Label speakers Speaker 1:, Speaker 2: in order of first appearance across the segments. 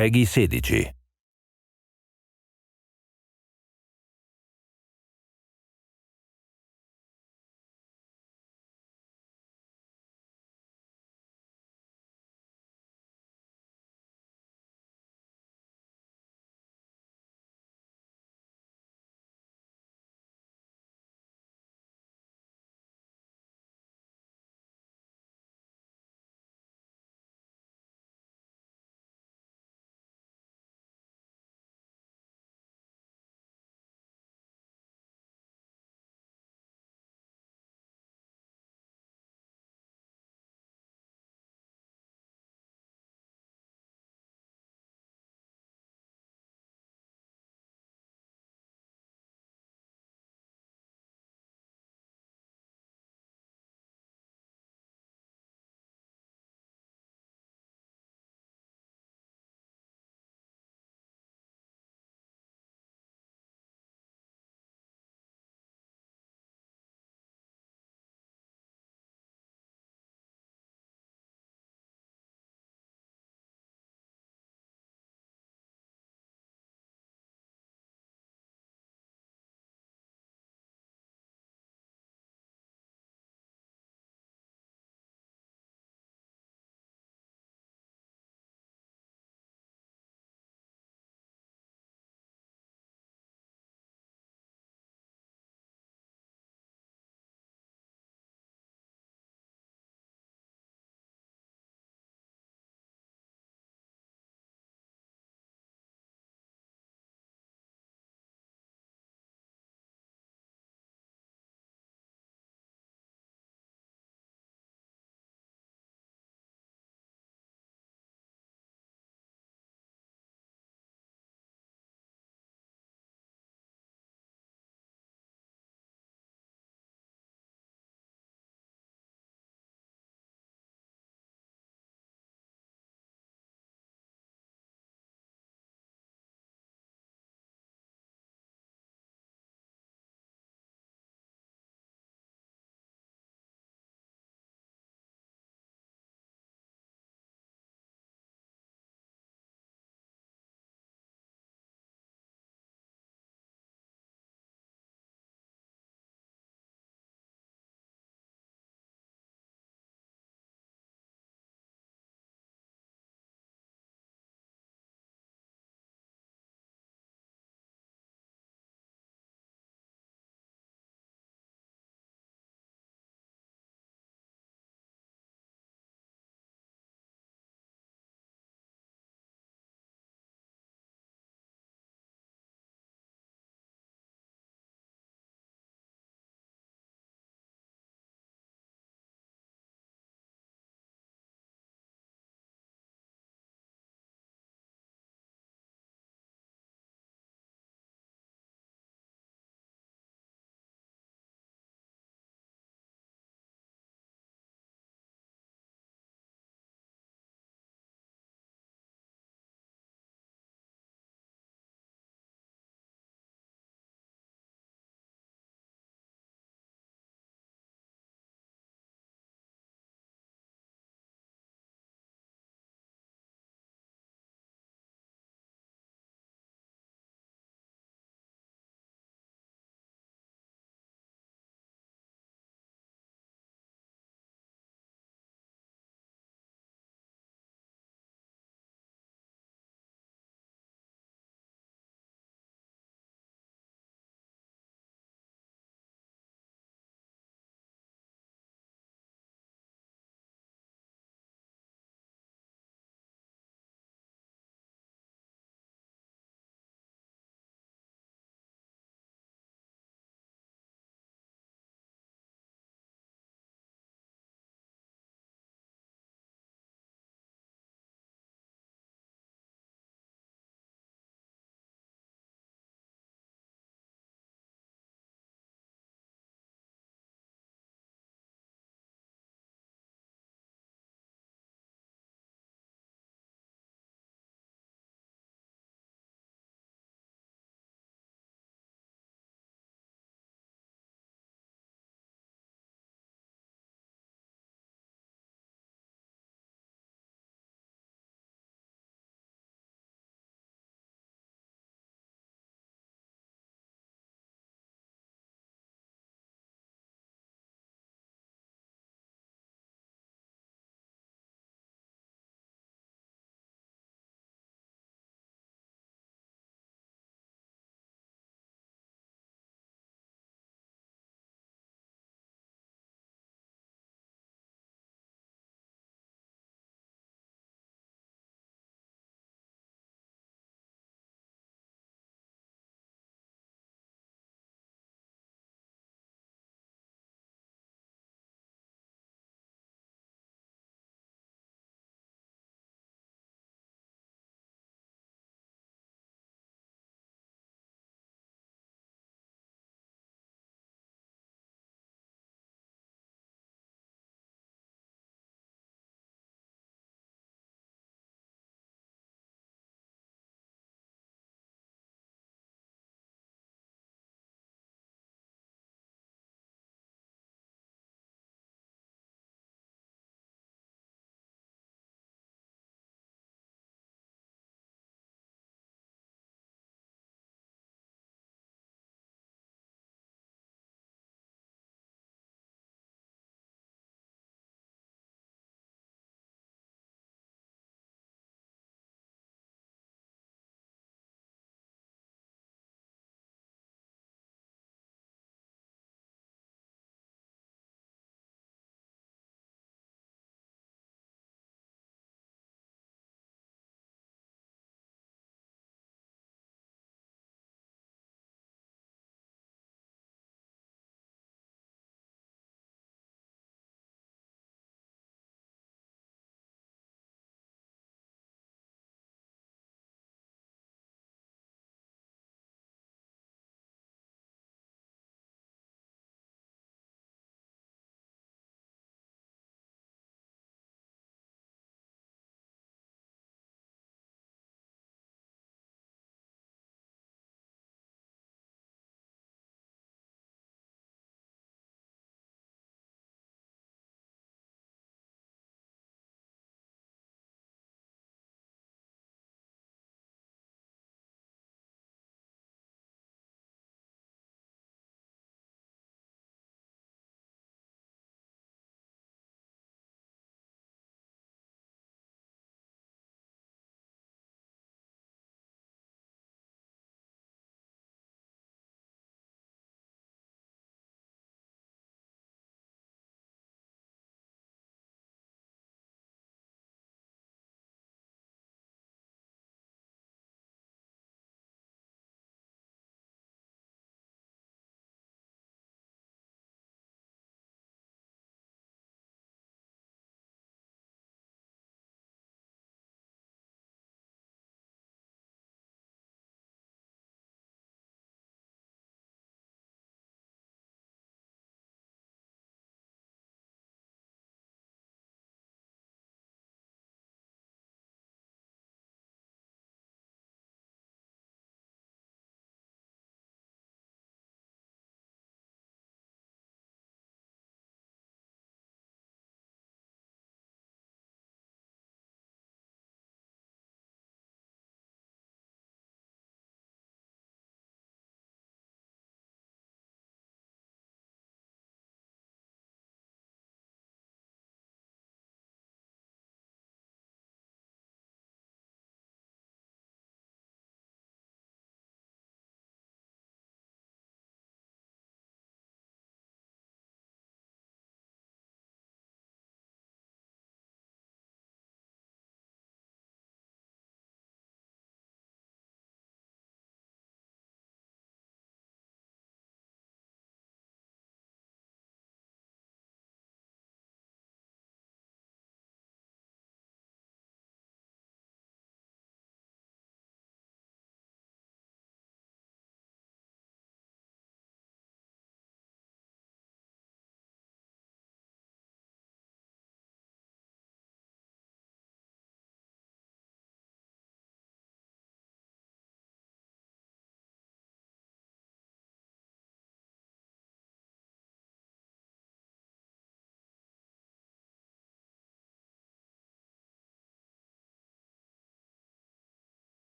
Speaker 1: Peggy 16.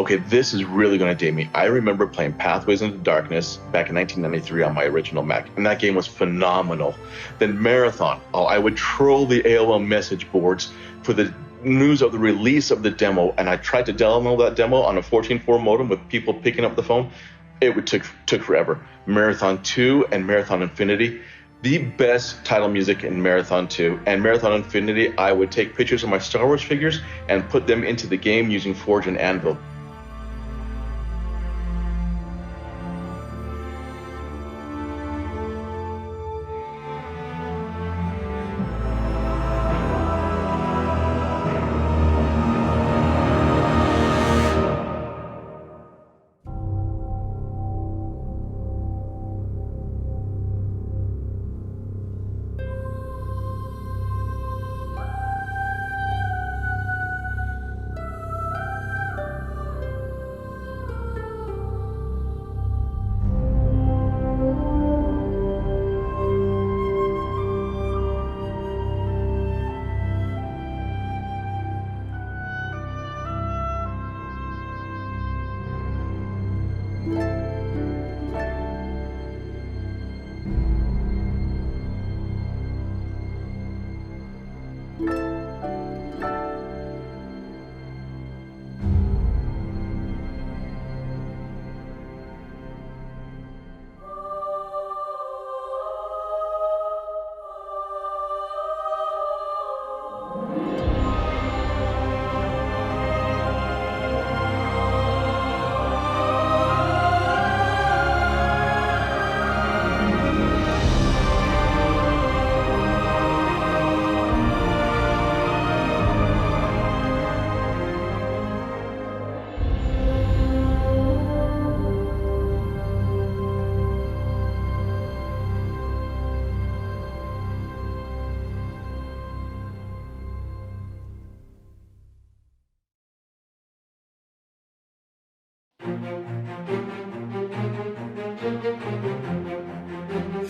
Speaker 1: Okay, this is really going to date me. I remember playing Pathways into Darkness back in 1993 on my original Mac, and that game was phenomenal. Then Marathon. Oh, I would troll the AOL message boards for the news of the release of the demo, and I tried to download that demo on a 14.4 modem with people picking up the phone. It took forever. Marathon 2 and Marathon Infinity. The best title music in Marathon 2 and Marathon Infinity. I would take pictures of my Star Wars figures and put them into the game using Forge and Anvil.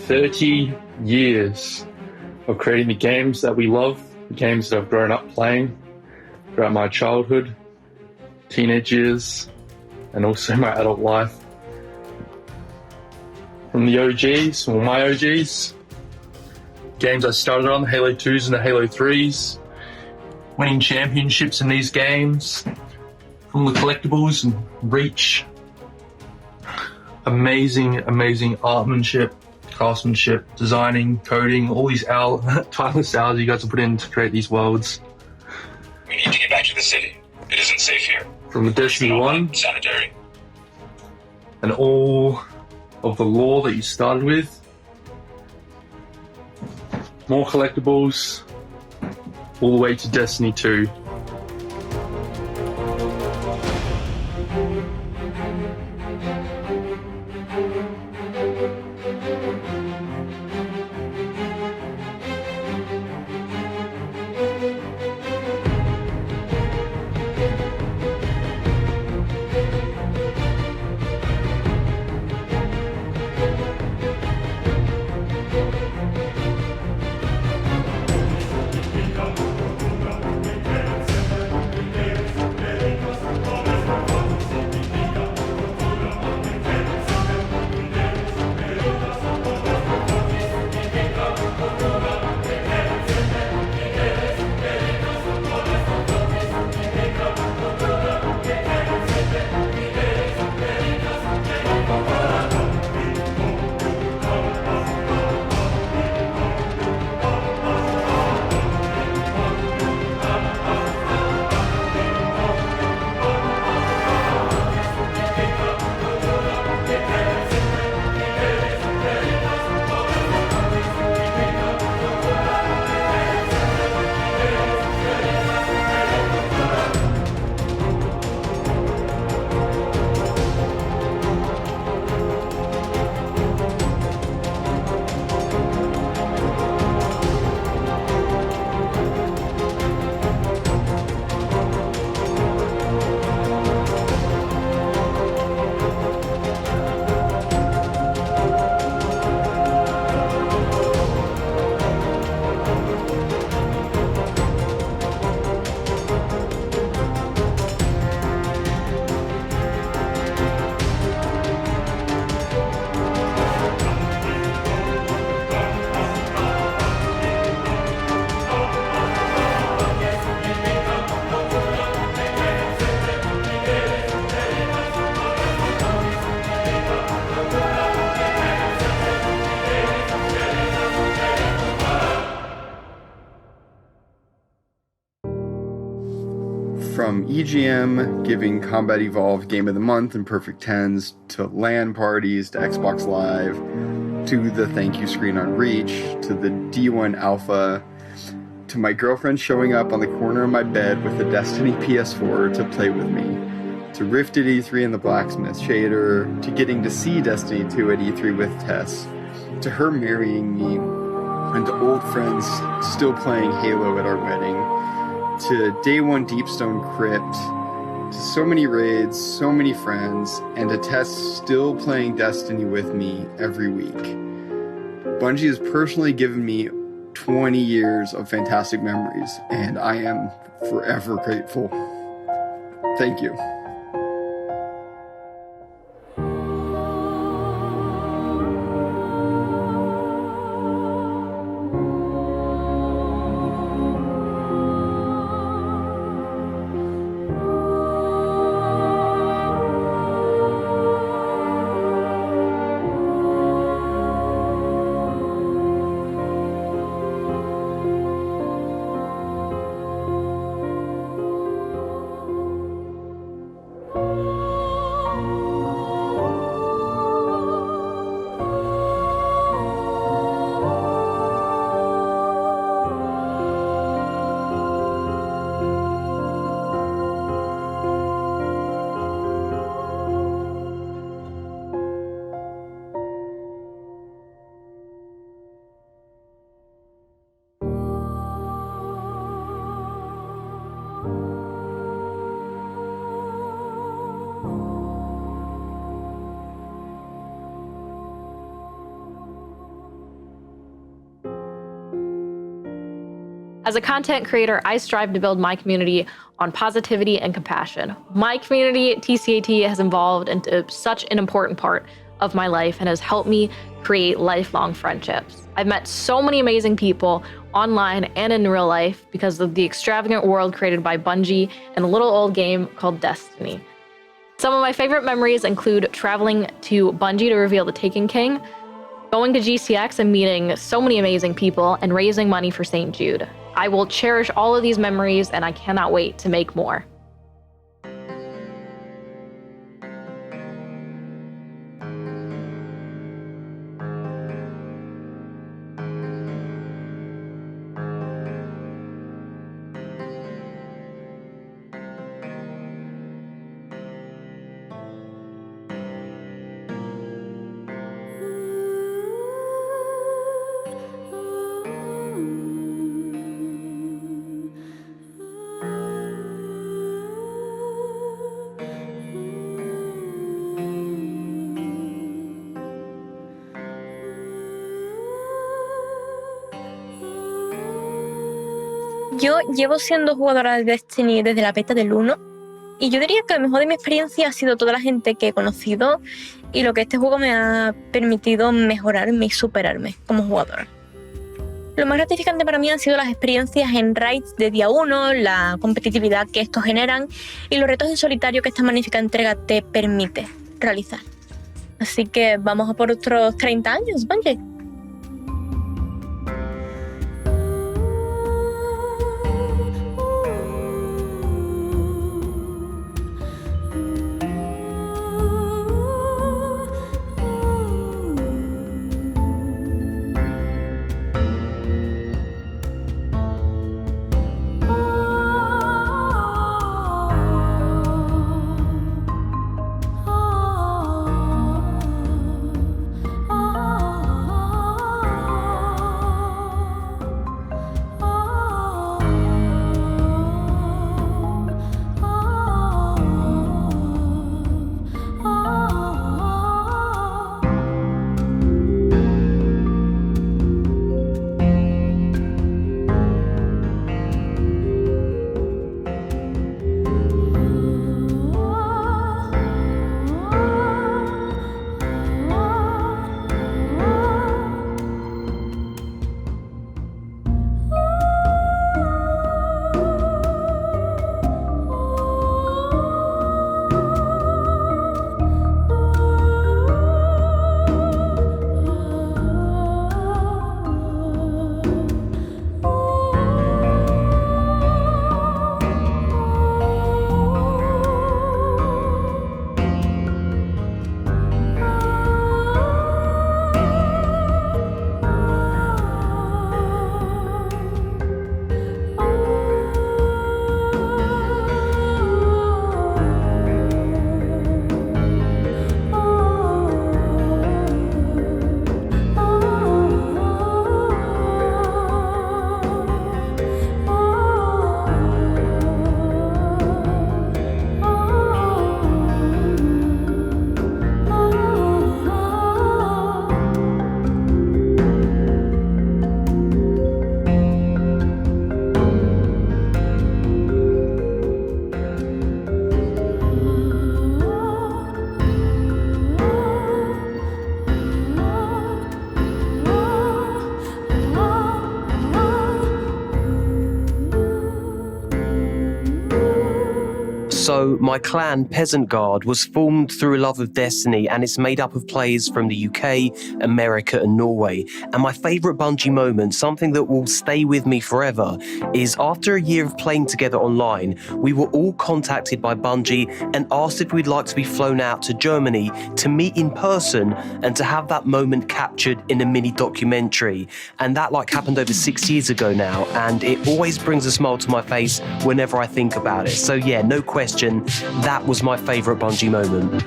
Speaker 2: "30 years of creating the games that we love, the games that I've grown up playing throughout my childhood, teenage years, and also my adult life. From the OGs, or my OGs, games I started on, the Halo 2s and the Halo 3s, winning championships in these games, from the collectibles and Reach. Amazing artmanship, craftsmanship, designing, coding, all these tireless hours you guys have put in to create these worlds.
Speaker 3: We need to get back to the city. It isn't safe here.
Speaker 2: From the Destiny 1,
Speaker 3: sanitary,
Speaker 2: and all of the lore that you started with, more collectibles, all the way to Destiny 2.
Speaker 4: EGM, giving Combat Evolved Game of the Month and Perfect Tens, to LAN parties, to Xbox Live, to the thank you screen on Reach, to the D1 Alpha, to my girlfriend showing up on the corner of my bed with the Destiny PS4 to play with me, to Rift at E3 and the Blacksmith Shader, to getting to see Destiny 2 at E3 with Tess, to her marrying me, and to old friends still playing Halo at our wedding, to Day 1 Deepstone Crypt, to so many raids, so many friends, and to Tess still playing Destiny with me every week. Bungie has personally given me 20 years of fantastic memories, and I am forever grateful. Thank you.
Speaker 5: As a content creator, I strive to build my community on positivity and compassion. My community, TCAT, has evolved into such an important part of my life and has helped me create lifelong friendships. I've met so many amazing people online and in real life because of the extravagant world created by Bungie and a little old game called Destiny. Some of my favorite memories include traveling to Bungie to reveal the Taken King, going to GCX and meeting so many amazing people, and raising money for St. Jude. I will cherish all of these memories, and I cannot wait to make more.
Speaker 6: Yo llevo siendo jugadora de Destiny desde la beta del 1 y yo diría que lo mejor de mi experiencia ha sido toda la gente que he conocido y lo que este juego me ha permitido mejorarme y superarme como jugadora. Lo más gratificante para mí han sido las experiencias en raids de día 1, la competitividad que estos generan y los retos en solitario que esta magnífica entrega te permite realizar. Así que vamos a por otros 30 años, Bungie.
Speaker 7: So my clan, Peasant Guard, was formed through a love of Destiny, and it's made up of players from the UK, America and Norway. And my favourite Bungie moment, something that will stay with me forever, is after a year of playing together online, we were all contacted by Bungie and asked if we'd like to be flown out to Germany to meet in person and to have that moment captured in a mini documentary. And that happened over 6 years ago now, and it always brings a smile to my face whenever I think about it. So yeah, no question, that was my favourite Bungie moment.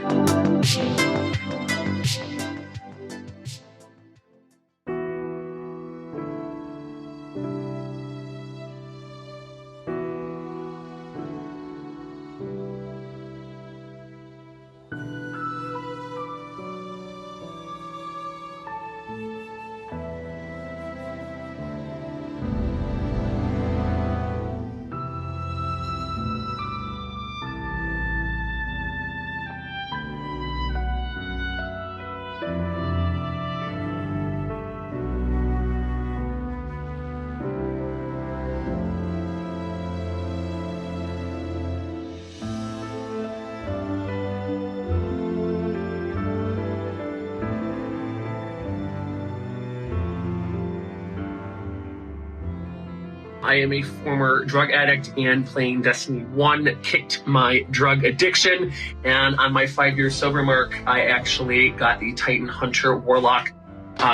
Speaker 8: I am a former drug addict, and playing Destiny 1 kicked my drug addiction. And on my 5-year sober mark, I actually got the Titan Hunter Warlock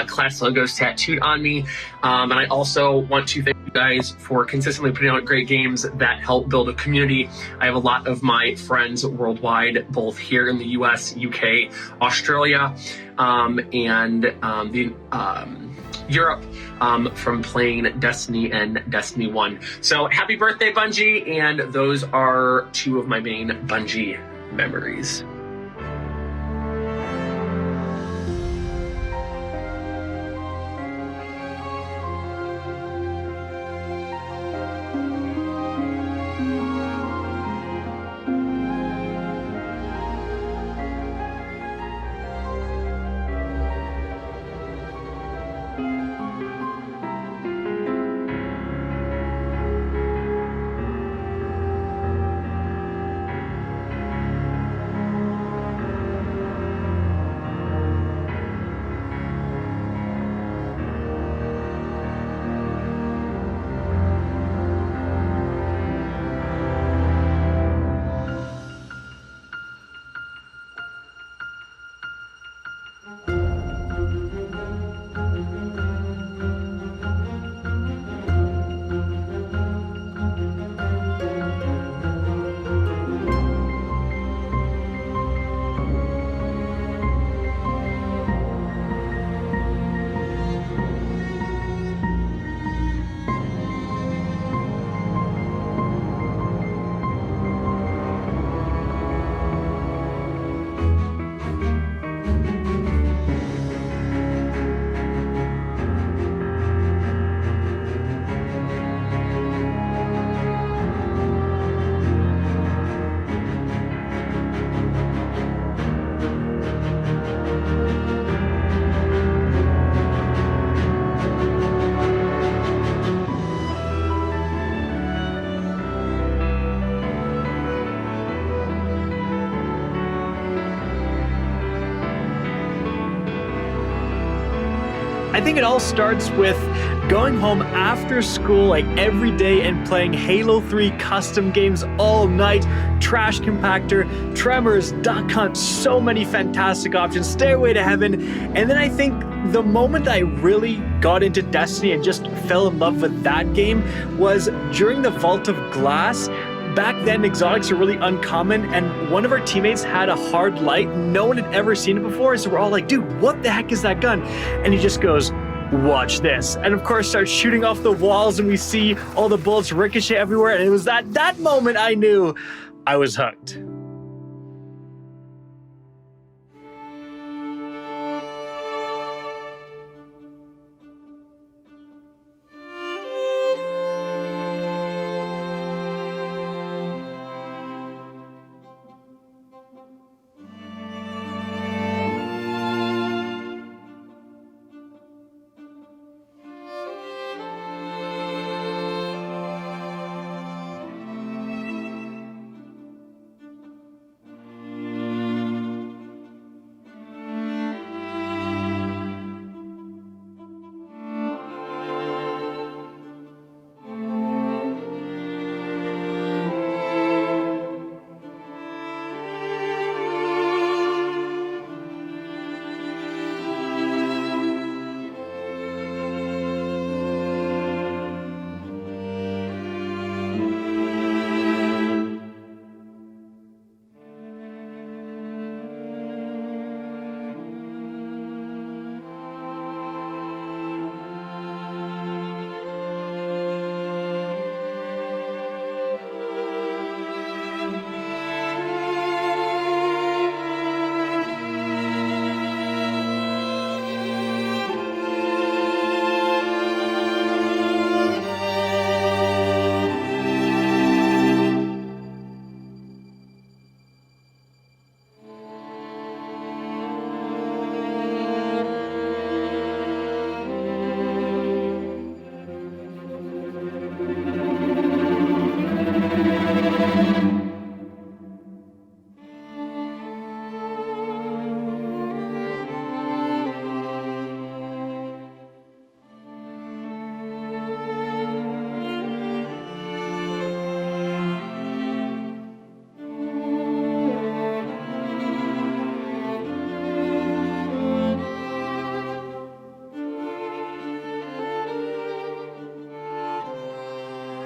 Speaker 8: class logos tattooed on me. And I also want to thank you guys for consistently putting out great games that help build a community. I have a lot of my friends worldwide, both here in the US, UK, Australia, and Europe, from playing Destiny and Destiny 1. So happy birthday, Bungie, and those are two of my main Bungie memories.
Speaker 9: I think it all starts with going home after school every day and playing Halo 3 custom games all night, Trash Compactor, Tremors, Duck Hunt, so many fantastic options, Stairway to Heaven. And then I think the moment I really got into Destiny and just fell in love with that game was during the Vault of Glass. Back then, exotics are really uncommon, and one of our teammates had a hard light. No one had ever seen it before, so we're all like, dude, what the heck is that gun? And he just goes, watch this. And of course, starts shooting off the walls, and we see all the bullets ricochet everywhere, and it was that moment I knew I was hooked.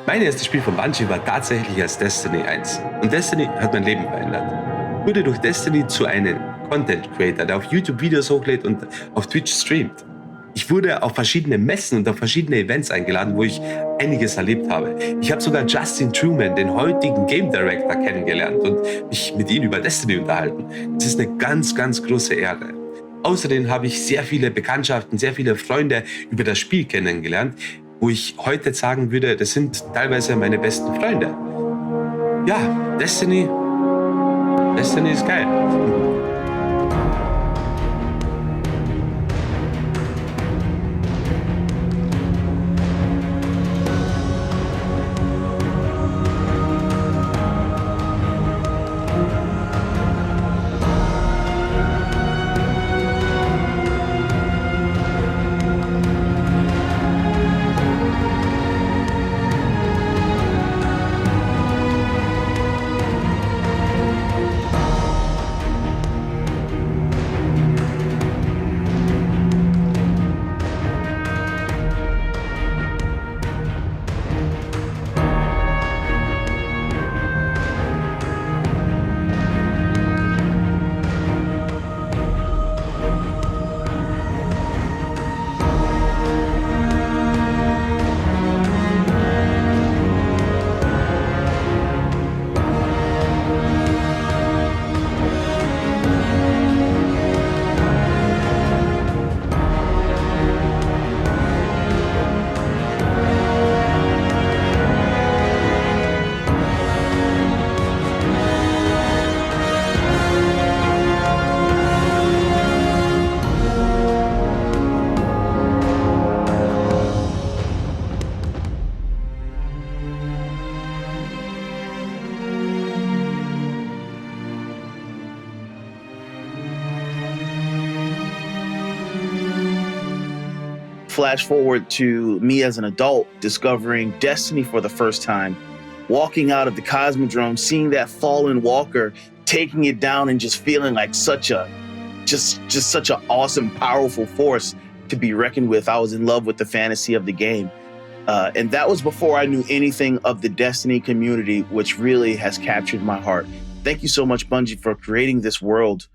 Speaker 10: Mein erstes Spiel von Bungie war tatsächlich als Destiny 1. Und Destiny hat mein Leben verändert. Ich wurde durch Destiny zu einem Content Creator, der auf YouTube Videos hochlädt und auf Twitch streamt. Ich wurde auf verschiedene Messen und auf verschiedene Events eingeladen, wo ich einiges erlebt habe. Ich habe sogar Justin Truman, den heutigen Game Director, kennengelernt und mich mit ihm über Destiny unterhalten. Das ist eine ganz, ganz große Ehre. Außerdem habe ich sehr viele Bekanntschaften, sehr viele Freunde über das Spiel kennengelernt, wo ich heute sagen würde, das sind teilweise meine besten Freunde. Ja, Destiny ist geil.
Speaker 11: Flash forward to me as an adult discovering Destiny for the first time, walking out of the Cosmodrome, seeing that fallen walker, taking it down and just feeling like such an awesome, powerful force to be reckoned with. I was in love with the fantasy of the game. And that was before I knew anything of the Destiny community, which really has captured my heart. Thank you so much, Bungie, for creating this world,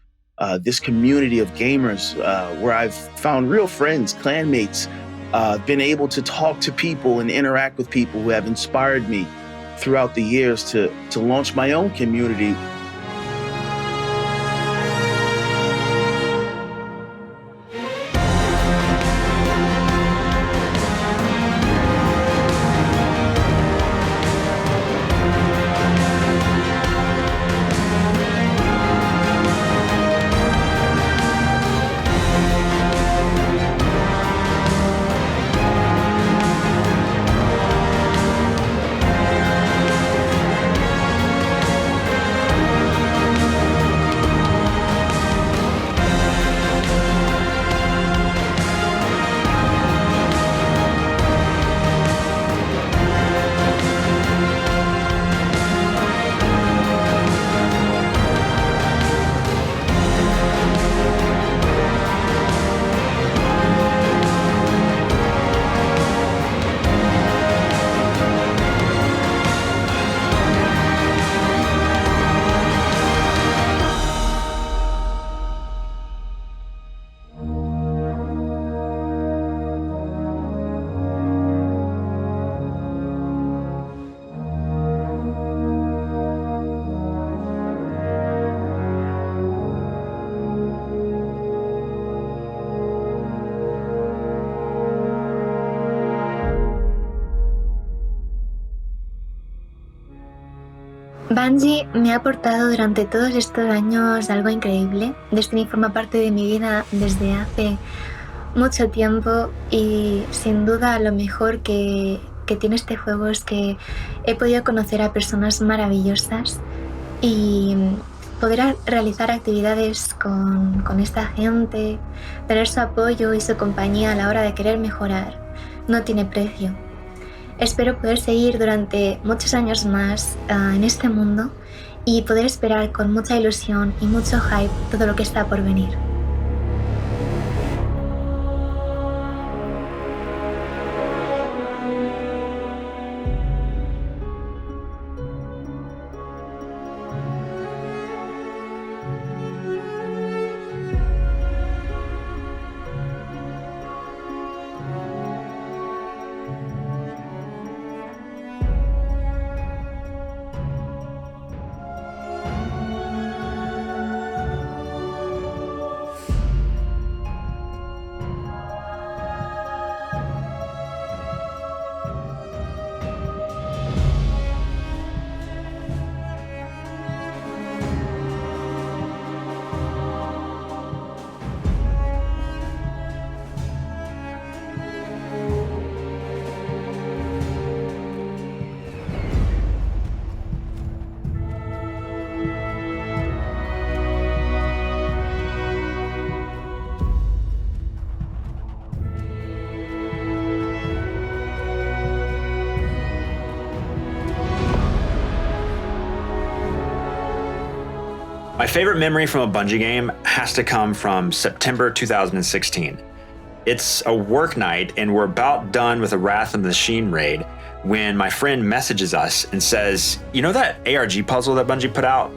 Speaker 11: this community of gamers where I've found real friends, clanmates, been able to talk to people and interact with people who have inspired me throughout the years to launch my own community.
Speaker 12: Bungie me ha aportado durante todos estos años algo increíble. Destiny forma parte de mi vida desde hace mucho tiempo y sin duda lo mejor que tiene este juego es que he podido conocer a personas maravillosas y poder realizar actividades con esta gente, tener su apoyo y su compañía a la hora de querer mejorar, no tiene precio. Espero poder seguir durante muchos años más en este mundo y poder esperar con mucha ilusión y mucho hype todo lo que está por venir.
Speaker 13: favorite memory from a Bungie game has to come from September 2016. It's a work night and we're about done with a Wrath of the Machine raid when my friend messages us and says, you know that ARG puzzle that Bungie put out?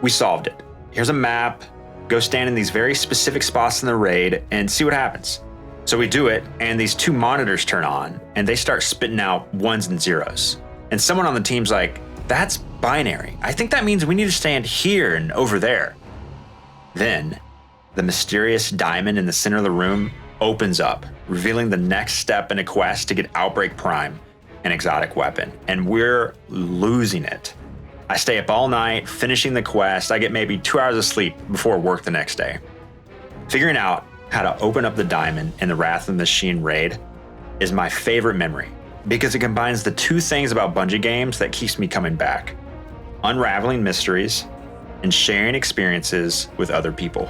Speaker 13: We solved it. Here's a map. Go stand in these very specific spots in the raid and see what happens. So we do it, and these two monitors turn on, and they start spitting out ones and zeros. And someone on the team's like, that's binary. I think that means we need to stand here and over there. Then, the mysterious diamond in the center of the room opens up, revealing the next step in a quest to get Outbreak Prime, an exotic weapon, and we're losing it. I stay up all night, finishing the quest. I get maybe 2 hours of sleep before work the next day. Figuring out how to open up the diamond in the Wrath of the Machine raid is my favorite memory because it combines the two things about Bungie games that keeps me coming back: unraveling mysteries and sharing experiences with other people.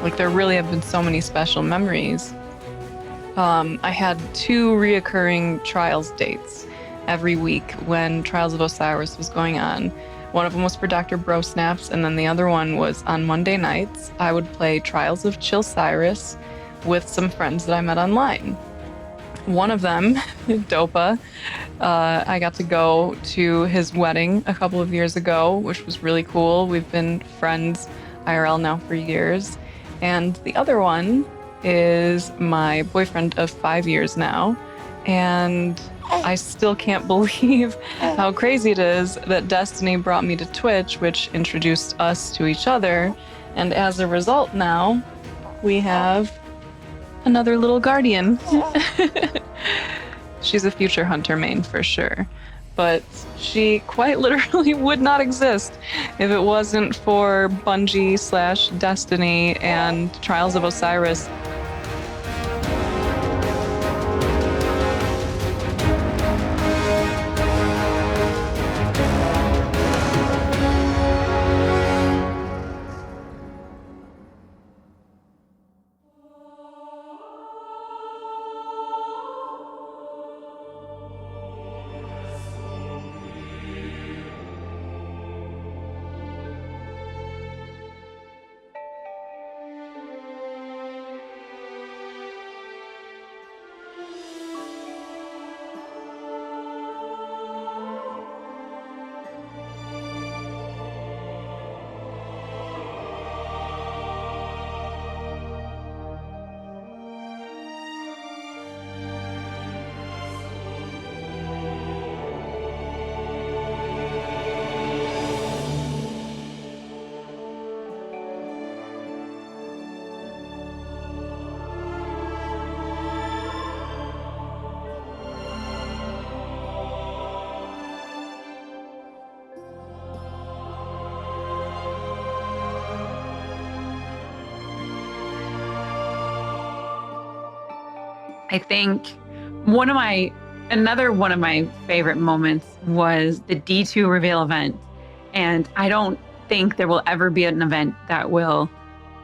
Speaker 14: Like, there really have been so many special memories. I had 2 reoccurring Trials dates every week when Trials of Osiris was going on. One of them was for Dr. Bro Snaps, and then the other one was on Monday nights. I would play Trials of Chilcyrus with some friends that I met online. One of them, Dopa, I got to go to his wedding a couple of years ago, which was really cool. We've been friends IRL now for years. And the other one is my boyfriend of 5 years now. And I still can't believe how crazy it is that Destiny brought me to Twitch, which introduced us to each other. And as a result now, we have another little guardian. She's a future hunter main for sure. But she quite literally would not exist if it wasn't for Bungie / Destiny and Trials of Osiris.
Speaker 15: I think another one of my favorite moments was the D2 reveal event. And I don't think there will ever be an event that will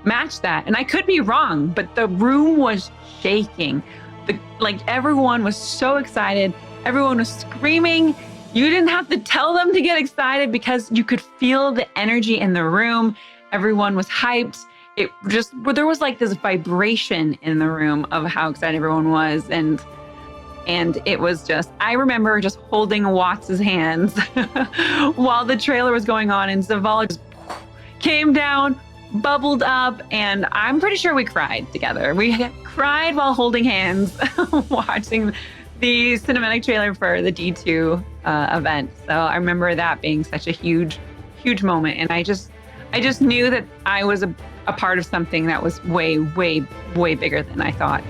Speaker 15: match that. And I could be wrong, but the room was shaking. Everyone was so excited. Everyone was screaming. You didn't have to tell them to get excited because you could feel the energy in the room. Everyone was hyped. There was like this vibration in the room of how excited everyone was. And it was I remember just holding Watts' hands while the trailer was going on, and Zavala just came down, bubbled up, and I'm pretty sure we cried together. We cried while holding hands, watching the cinematic trailer for the D2 event. So I remember that being such a huge, huge moment. And I just knew that I was a part of something that was way, way, way bigger than I thought.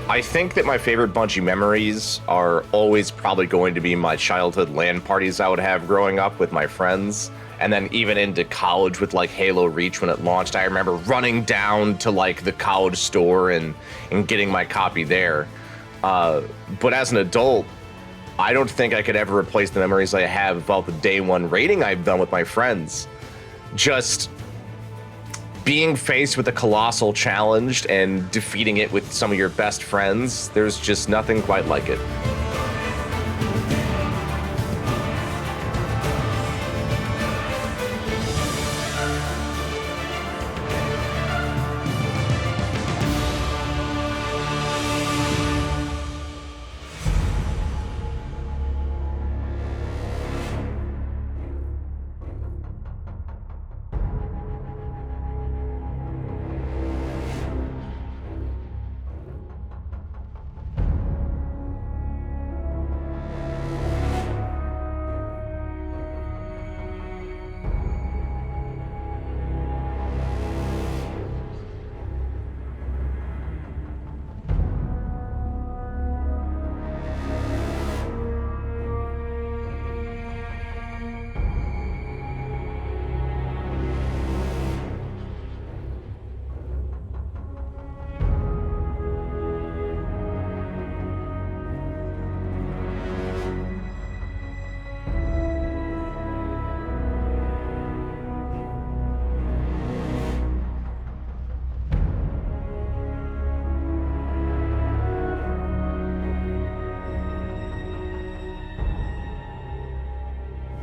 Speaker 16: I think that my favorite Bungie memories are always probably going to be my childhood LAN parties I would have growing up with my friends. And then even into college with like Halo Reach when it launched, I remember running down to like the college store and getting my copy there. But as an adult, I don't think I could ever replace the memories I have about the day one raiding I've done with my friends. Just being faced with a colossal challenge and defeating it with some of your best friends, there's just nothing quite like it.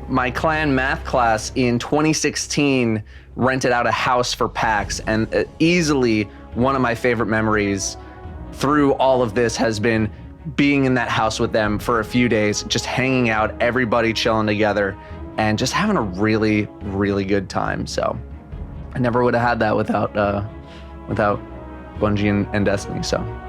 Speaker 17: My clan math class in 2016 rented out a house for PAX, and easily one of my favorite memories through all of this has been being in that house with them for a few days, just hanging out, everybody chilling together, and just having a really, really good time. So I never would have had that without Bungie and Destiny. So.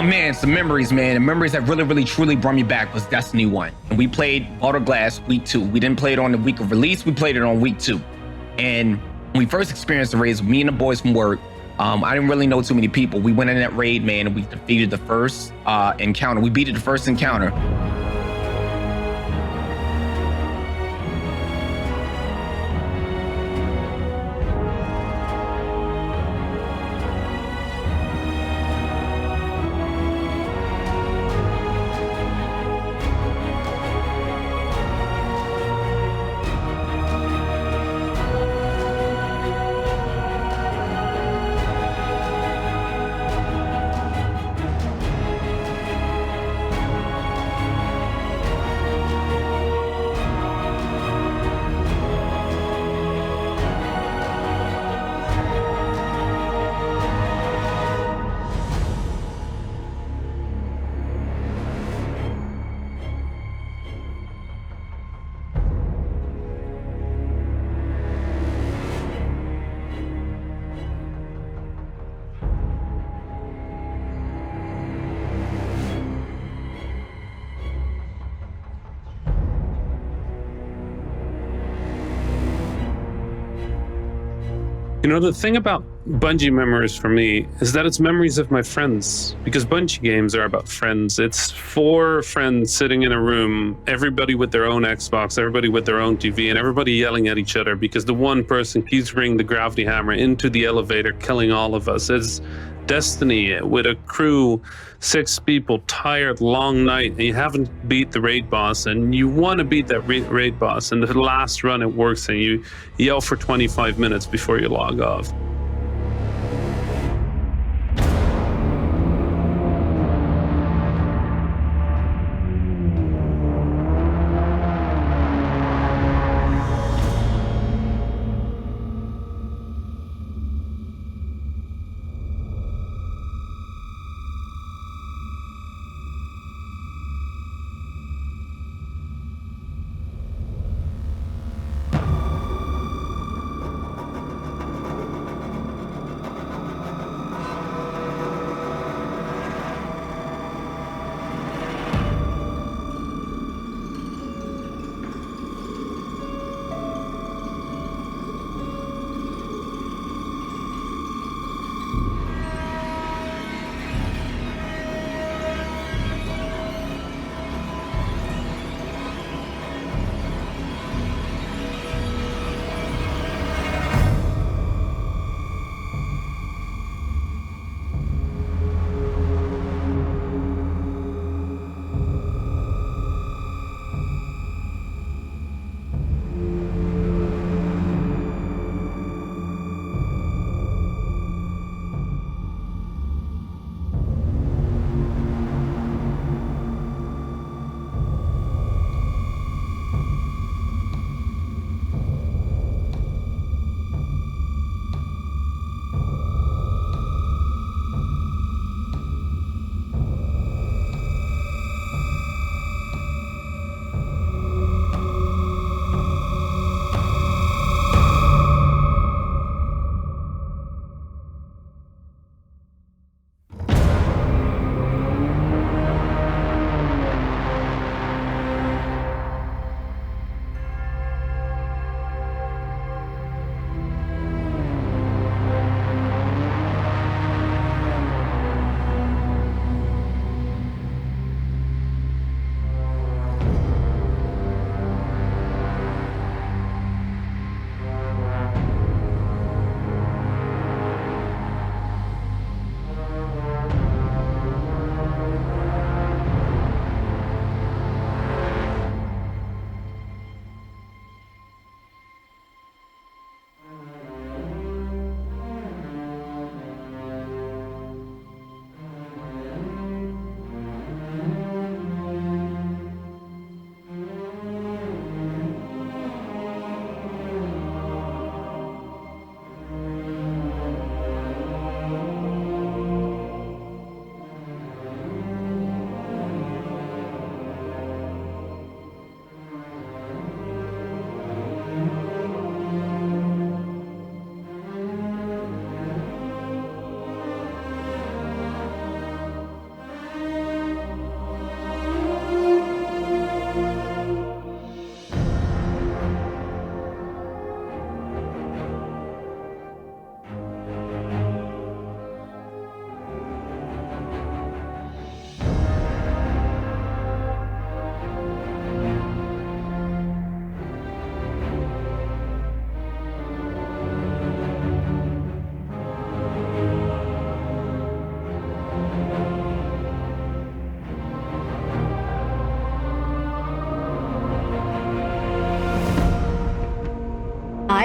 Speaker 18: man, some memories, man. The memories that really, truly brought me back was Destiny 1. And we played Baldur's Glass week 2. We didn't play it on the week of release, we played it on week 2. And when we first experienced the raids, me and the boys from work, I didn't really know too many people. We went in that raid, man, and we defeated the first encounter. We beat the first encounter.
Speaker 19: You know, the thing about Bungie memories for me is that it's memories of my friends, because Bungie games are about friends. It's 4 friends sitting in a room, everybody with their own Xbox, everybody with their own TV, and everybody yelling at each other because the one person keeps bringing the gravity hammer into the elevator, killing all of us. It's Destiny with a crew, 6 people, tired, long night, and you haven't beat the raid boss, and you want to beat that raid boss, and the last run it works, and you yell for 25 minutes before you log off.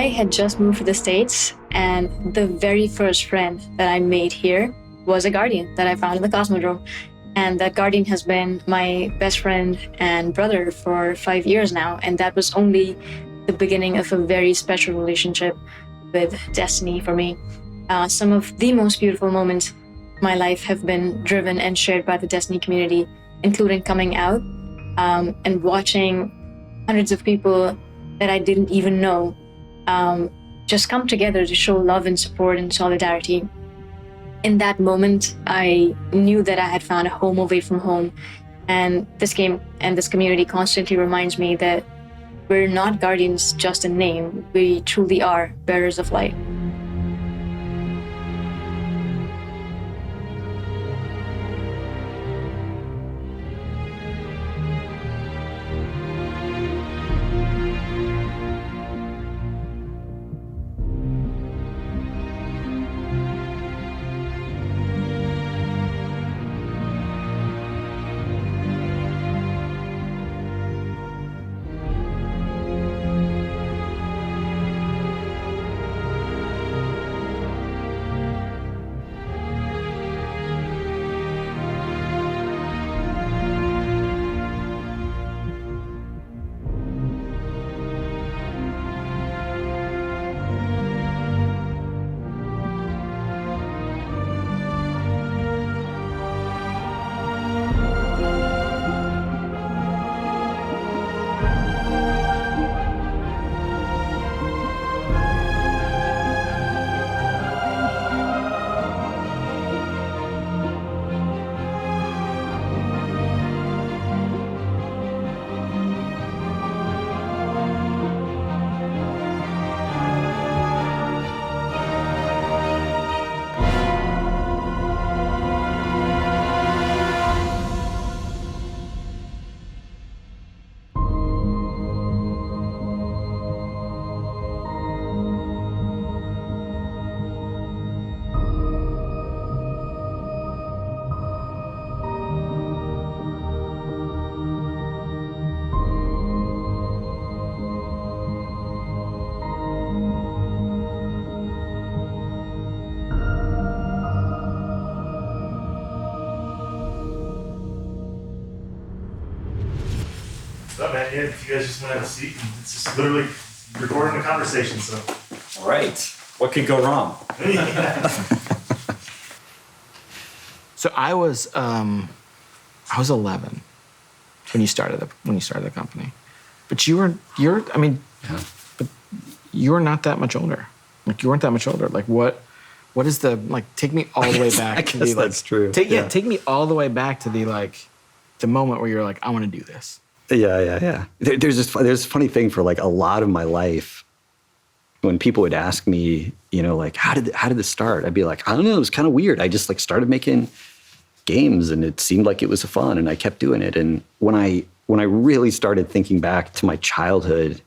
Speaker 20: I had just moved to the States, and the very first friend that I made here was a guardian that I found in the Cosmodrome. And that guardian has been my best friend and brother for 5 years now. And that was only the beginning of a very special relationship with Destiny for me. Some of the most beautiful moments of my life have been driven and shared by the Destiny community, including coming out and watching hundreds of people that I didn't even know just come together to show love and support and solidarity. In that moment, I knew that I had found a home away from home. And this game and this community constantly reminds me that we're not guardians just in name. We truly are bearers of light.
Speaker 21: What's up, man? Yeah, if you guys just want to have a seat, it's just literally recording a conversation, so.
Speaker 22: All right. What could go wrong?
Speaker 23: So I was 11 when you started the company, but you're not that much older. Like you weren't that much older. Like what is the take me all the way back
Speaker 22: I
Speaker 23: to
Speaker 22: guess
Speaker 23: the
Speaker 22: that's true.
Speaker 23: Take me all the way back to the moment where you're like, I want to do this.
Speaker 22: Yeah. There's a funny thing for like a lot of my life. When people would ask me, how did this start? I'd be like, I don't know. It was kind of weird. I just started making games, and it seemed like it was fun, and I kept doing it. And when I really started thinking back to my childhood,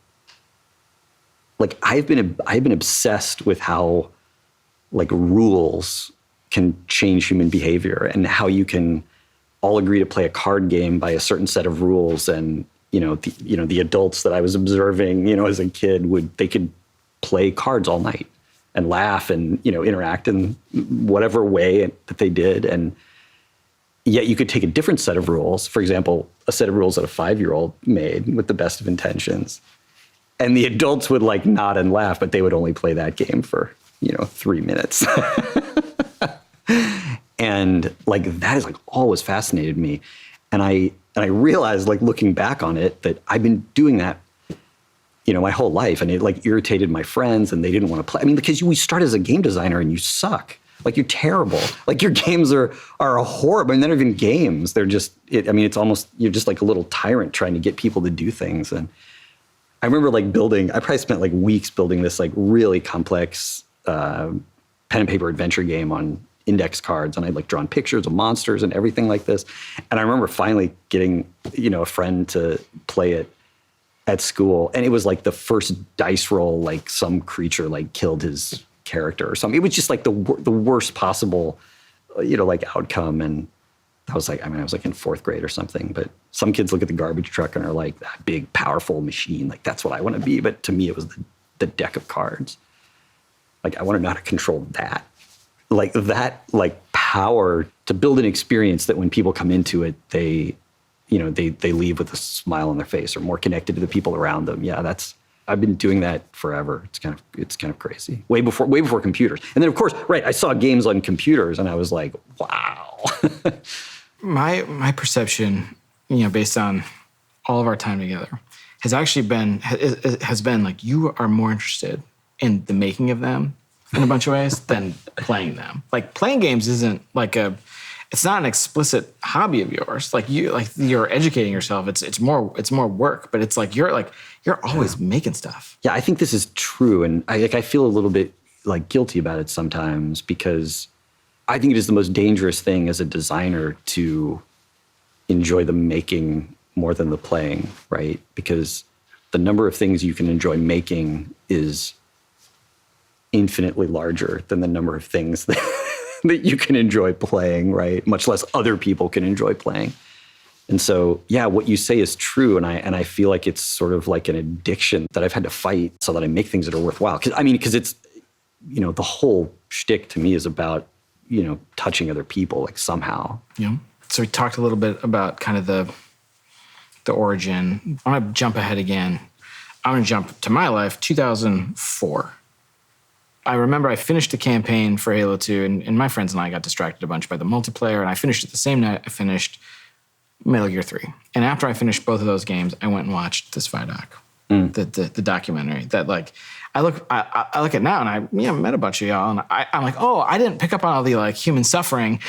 Speaker 22: I've been obsessed with how rules can change human behavior, and how you can all agree to play a card game by a certain set of rules. And the adults that I was observing, as a kid they could play cards all night and laugh and interact in whatever way that they did. And yet you could take a different set of rules, for example, a set of rules that a 5-year-old made with the best of intentions, and the adults would nod and laugh, but they would only play that game for 3 minutes. And that is always fascinated me. And I realized looking back on it that I've been doing that my whole life, and it irritated my friends, and they didn't want to play. I mean, because we start as a game designer and you suck. You're terrible. Your games are horrible. I mean, they're not even games. They're just, it's almost, you're just a little tyrant trying to get people to do things. And I remember building, I probably spent weeks building this really complex pen and paper adventure game on index cards, and I'd drawn pictures of monsters and everything like this. And I remember finally getting, a friend to play it at school, and it was the first dice roll, some creature killed his character or something. It was just the worst possible, outcome. And I was I was in 4th grade or something, but some kids look at the garbage truck and are that big, powerful machine. That's what I want to be. But to me, it was the the deck of cards. Like, I want to know how to control that. Like power to build an experience that when people come into it, they leave with a smile on their face or more connected to the people around them. Yeah, I've been doing that forever. It's kind of crazy. Way before computers. And then of course, right, I saw games on computers and I was like, wow.
Speaker 23: My perception, based on all of our time together, has actually been like, you are more interested in the making of them in a bunch of ways than playing them. Like, playing games isn't like it's not an explicit hobby of yours. Like, you're educating yourself. It's more work, but it's like you're always making stuff.
Speaker 22: Yeah, I think this is true, and I feel a little bit like guilty about it sometimes, because I think it is the most dangerous thing as a designer to enjoy the making more than the playing, right? Because the number of things you can enjoy making is infinitely larger than the number of things that you can enjoy playing, right? Much less other people can enjoy playing. And so, yeah, what you say is true, and I feel like it's sort of like an addiction that I've had to fight so that I make things that are worthwhile. Because it's, the whole shtick to me is about, touching other people, like, somehow.
Speaker 23: Yeah. So we talked a little bit about kind of the origin. I'm going to jump ahead again. I'm going to jump to my life, 2004. I remember I finished the campaign for Halo 2, and my friends and I got distracted a bunch by the multiplayer, and I finished it the same night I finished Metal Gear 3. And after I finished both of those games, I went and watched this Vidoc, the documentary that, like, I look at now, and I met a bunch of y'all, and I'm like, oh, I didn't pick up on all the, like, human suffering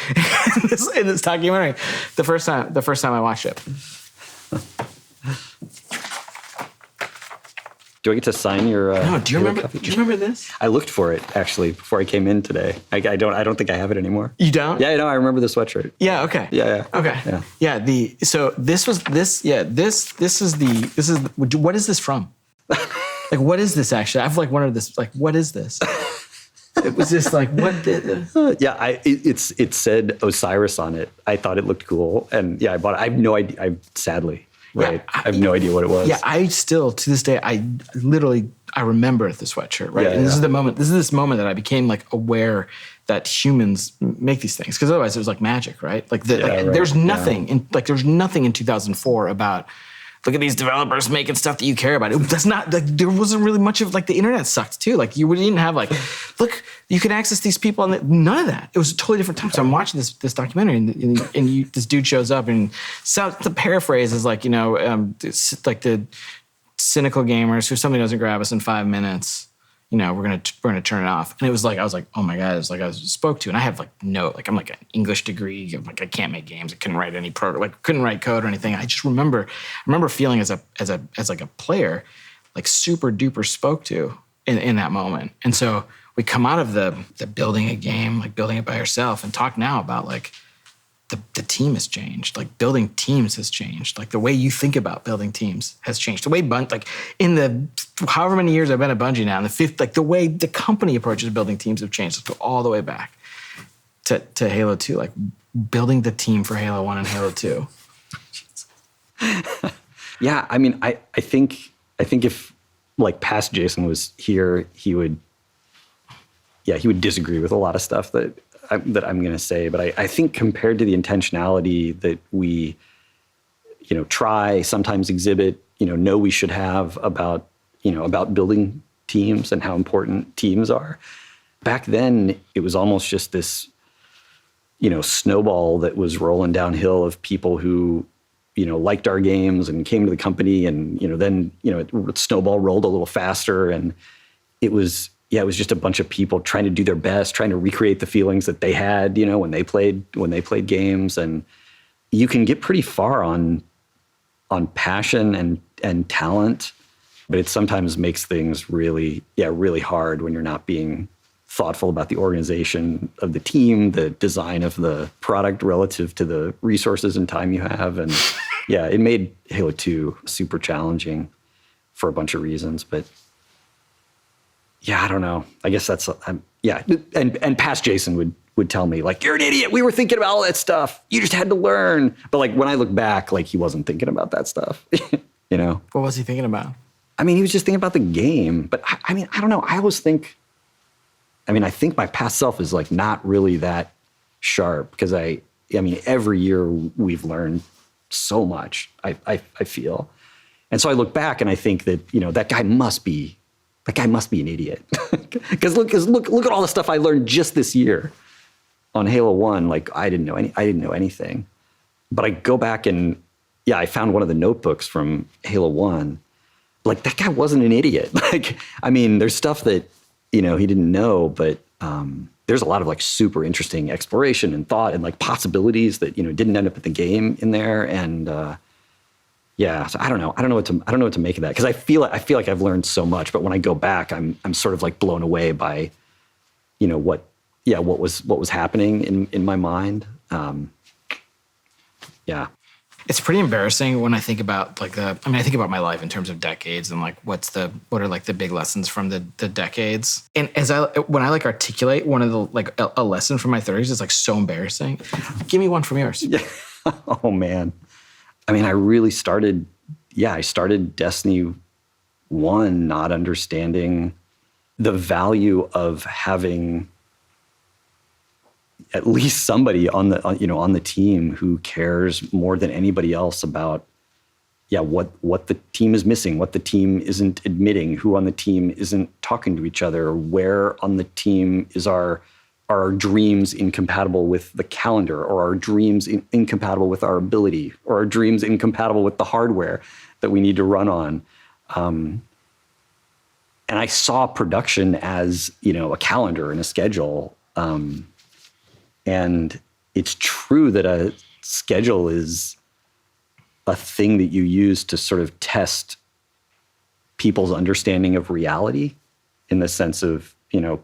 Speaker 23: in this documentary the first time I watched it.
Speaker 22: Do I get to sign your?
Speaker 23: No. Do you remember this?
Speaker 22: I looked for it actually before I came in today. I don't think I have it anymore.
Speaker 23: You don't?
Speaker 22: Yeah, I remember the sweatshirt.
Speaker 23: Yeah. Okay.
Speaker 22: Yeah.
Speaker 23: Okay.
Speaker 22: Yeah.
Speaker 23: What is this from? Like, what is this actually? I've like wondered this. Like, what is this? It was just like, what?
Speaker 22: It said Osiris on it. I thought it looked cool, and yeah, I bought it. I have no idea. Sadly. Right.
Speaker 23: Yeah,
Speaker 22: I have no idea what it was.
Speaker 23: Yeah, I still, to this day, I remember the sweatshirt, right?
Speaker 22: Yeah,
Speaker 23: and this is this moment that I became, like, aware that humans make these things. Because otherwise it was like magic, right? Like, there's nothing in 2004 about, look at these developers making stuff that you care about. That's not, like, there wasn't really much of, like, the internet sucked too. Like, you didn't have, like, look, you can access these people, and none of that. It was a totally different time. So I'm watching this documentary, and this dude shows up, and the paraphrase is like, like the cynical gamers who something doesn't grab us in 5 minutes, we're gonna turn it off. And it was like, I was like, oh my God, it was like I was spoke to. And I have I'm like an English degree. Like, I can't make games. I couldn't write any couldn't write code or anything. I just remember feeling as like a player, like, super duper spoke to in that moment. And so we come out of the building a game, like building it by yourself, and talk now about, like, the team has changed. Like, building teams has changed. Like, the way you think about building teams has changed. The way in the however many years I've been at Bungie now, in the fifth, like, the way the company approaches building teams have changed. Let's go all the way back to Halo 2, like, building the team for Halo 1 and Halo 2.
Speaker 22: Yeah, I think if, like, past Jason was here, he would disagree with a lot of stuff that I'm going to say, but I think compared to the intentionality that we, try, sometimes exhibit, know we should have about building teams and how important teams are. Back then, it was almost just this, snowball that was rolling downhill of people who, liked our games and came to the company, and, then, it snowball rolled a little faster, and it was just a bunch of people trying to do their best, trying to recreate the feelings that they had, when they played games. And you can get pretty far on passion and talent, but it sometimes makes things really hard when you're not being thoughtful about the organization of the team, the design of the product relative to the resources and time you have. And yeah, it made Halo 2 super challenging for a bunch of reasons, but yeah, I don't know. I guess that's, and past Jason would tell me, like, you're an idiot. We were thinking about all that stuff. You just had to learn. But, like, when I look back, like, he wasn't thinking about that stuff,
Speaker 23: What was he thinking about?
Speaker 22: I mean, he was just thinking about the game. But I mean, I don't know. I always think, I think my past self is like not really that sharp because I mean, every year we've learned so much, I feel. And so I look back and I think that, that guy must be an idiot. Because look at all the stuff I learned just this year on Halo 1. Like I didn't know anything. But I go back and I found one of the notebooks from Halo 1. Like that guy wasn't an idiot. Like, I mean, there's stuff that, he didn't know, but there's a lot of like super interesting exploration and thought and like possibilities that, didn't end up at the game in there. And so I don't know. I don't know what to make of that. Because I feel like I've learned so much, but when I go back, I'm sort of like blown away by, what was happening in my mind.
Speaker 23: It's pretty embarrassing when I think about I think about my life in terms of decades and like what are like the big lessons from the decades. And when I like articulate one of the like a lesson from my 30s, it's like so embarrassing. Give me one from yours.
Speaker 22: Yeah. Oh man. I mean, I started Destiny 1 not understanding the value of having at least somebody on the team who cares more than anybody else about, what the team is missing, what the team isn't admitting, who on the team isn't talking to each other, where on the team are our dreams incompatible with the calendar, or our dreams incompatible with our ability, or our dreams incompatible with the hardware that we need to run on. And I saw production as, a calendar and a schedule. And it's true that a schedule is a thing that you use to sort of test people's understanding of reality in the sense of,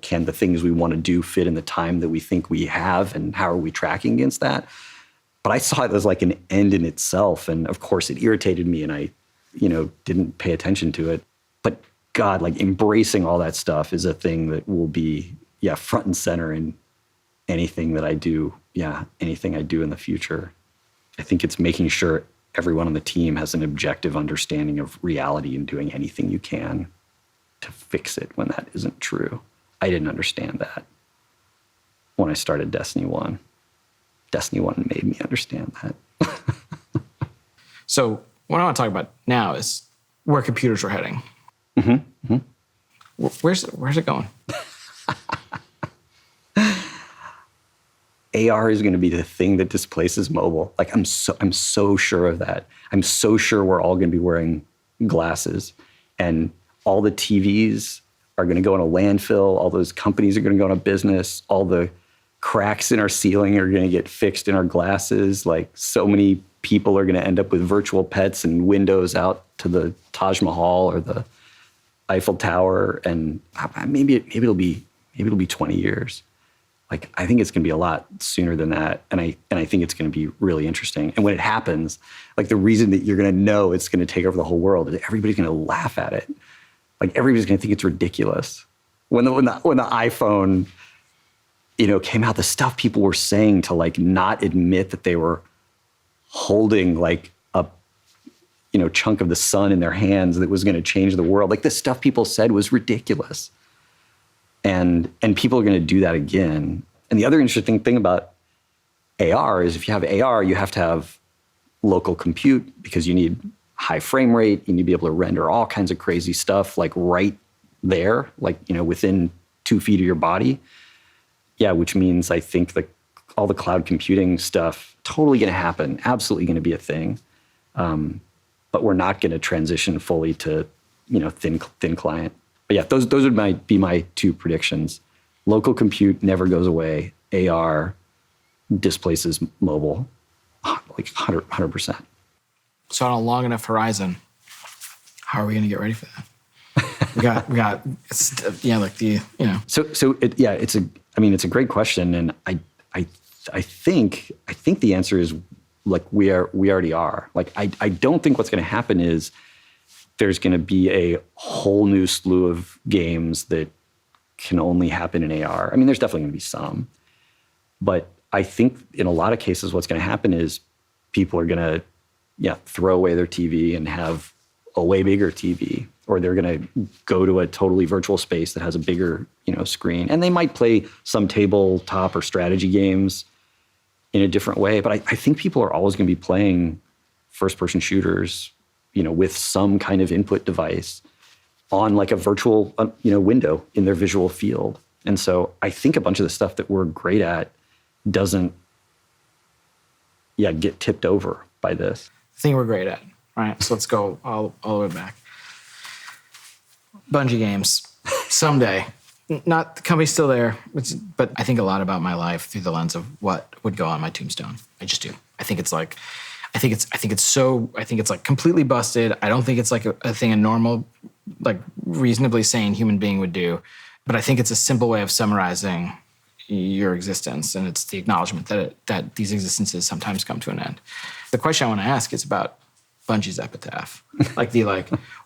Speaker 22: can the things we want to do fit in the time that we think we have, and how are we tracking against that? But I saw it as like an end in itself. And of course it irritated me and I, didn't pay attention to it. But God, like embracing all that stuff is a thing that will be, front and center in anything that I do, anything I do in the future. I think it's making sure everyone on the team has an objective understanding of reality and doing anything you can to fix it when that isn't true. I didn't understand that when I started Destiny 1. Destiny 1 made me understand that.
Speaker 23: So what I want to talk about now is where computers are heading.
Speaker 22: Mm-hmm. Mm-hmm.
Speaker 23: Where's it going?
Speaker 22: AR is going to be the thing that displaces mobile. Like I'm so sure of that. I'm so sure we're all going to be wearing glasses, and all the TVs are going to go in a landfill. All those companies are going to go out of business. All the cracks in our ceiling are going to get fixed in our glasses. Like so many people are going to end up with virtual pets and windows out to the Taj Mahal or the Eiffel Tower. And maybe it'll be 20 years. Like, I think it's going to be a lot sooner than that. And I think it's going to be really interesting. And when it happens, like the reason that you're going to know it's going to take over the whole world is everybody's going to laugh at it. Like everybody's going to think it's ridiculous. When the iPhone, came out, the stuff people were saying to like not admit that they were holding like a, chunk of the sun in their hands that was going to change the world. Like the stuff people said was ridiculous. And people are going to do that again. And the other interesting thing about AR is if you have AR, you have to have local compute because you need high frame rate. You need to be able to render all kinds of crazy stuff like right there, like, within 2 feet of your body. Yeah, which means I think all the cloud computing stuff totally going to happen, absolutely going to be a thing. But we're not going to transition fully to, thin client. But yeah, those would be my 2 predictions. Local compute never goes away. AR displaces mobile, like 100%.
Speaker 23: So on a long enough horizon, how are we going to get ready for that? we got, it's a great question, and I think the answer is like we already are. Like I don't think what's going to happen is there's going to be a whole new slew of games that can only happen in AR. I mean, there's definitely going to be some. But I think in a lot of cases, what's going to happen is people are going to, throw away their TV and have
Speaker 22: a way bigger TV, or they're going to go to a totally virtual space that has a bigger, screen. And they might play some tabletop or strategy games in a different way. But I think people are always going to be playing first-person shooters, with some kind of input device on like a virtual, window in their visual field. And so I think a bunch of the stuff that we're great at doesn't, get tipped over by this.
Speaker 23: The thing we're great at, right? So let's go all the way back. Bungie games, someday. Not the company's still there, but I think a lot about my life through the lens of what would go on my tombstone. I just do. I think it's like completely busted. I don't think it's like a thing a normal, like reasonably sane human being would do. But I think it's a simple way of summarizing your existence, and it's the acknowledgement that these existences sometimes come to an end. The question I want to ask is about Bungie's epitaph.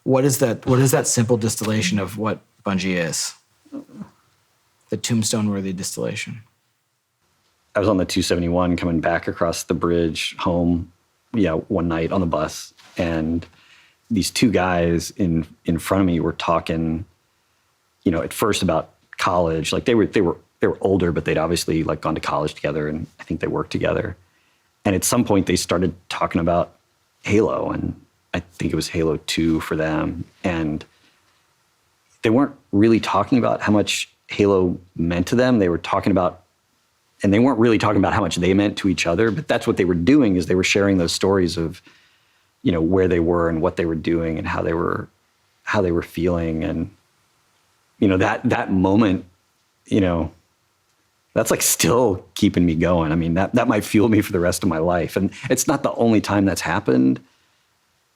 Speaker 23: What is that simple distillation of what Bungie is? The tombstone-worthy distillation.
Speaker 22: I was on the 271 coming back across the bridge home, one night on the bus, and these two guys in front of me were talking, at first about college. Like they were older, but they'd obviously like gone to college together, and I think they worked together. And at some point they started talking about Halo, and I think it was Halo 2 for them. And they weren't really talking about how much Halo meant to them. They were talking about, and they weren't really talking about how much they meant to each other, but that's what they were doing, is they were sharing those stories of, where they were and what they were doing and how they were feeling. And, that moment, that's like still keeping me going. I mean, that might fuel me for the rest of my life. And it's not the only time that's happened,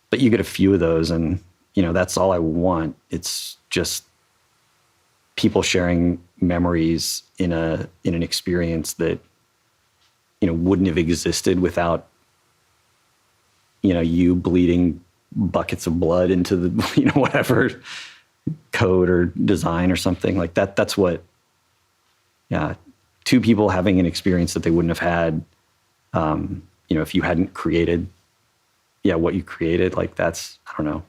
Speaker 22: but you get a few of those, and, that's all I want. It's just people sharing memories in an experience that, wouldn't have existed without, you bleeding buckets of blood into the, whatever code or design or something like that. That's what, two people having an experience that they wouldn't have had, if you hadn't created, what you created. Like that's, I don't know.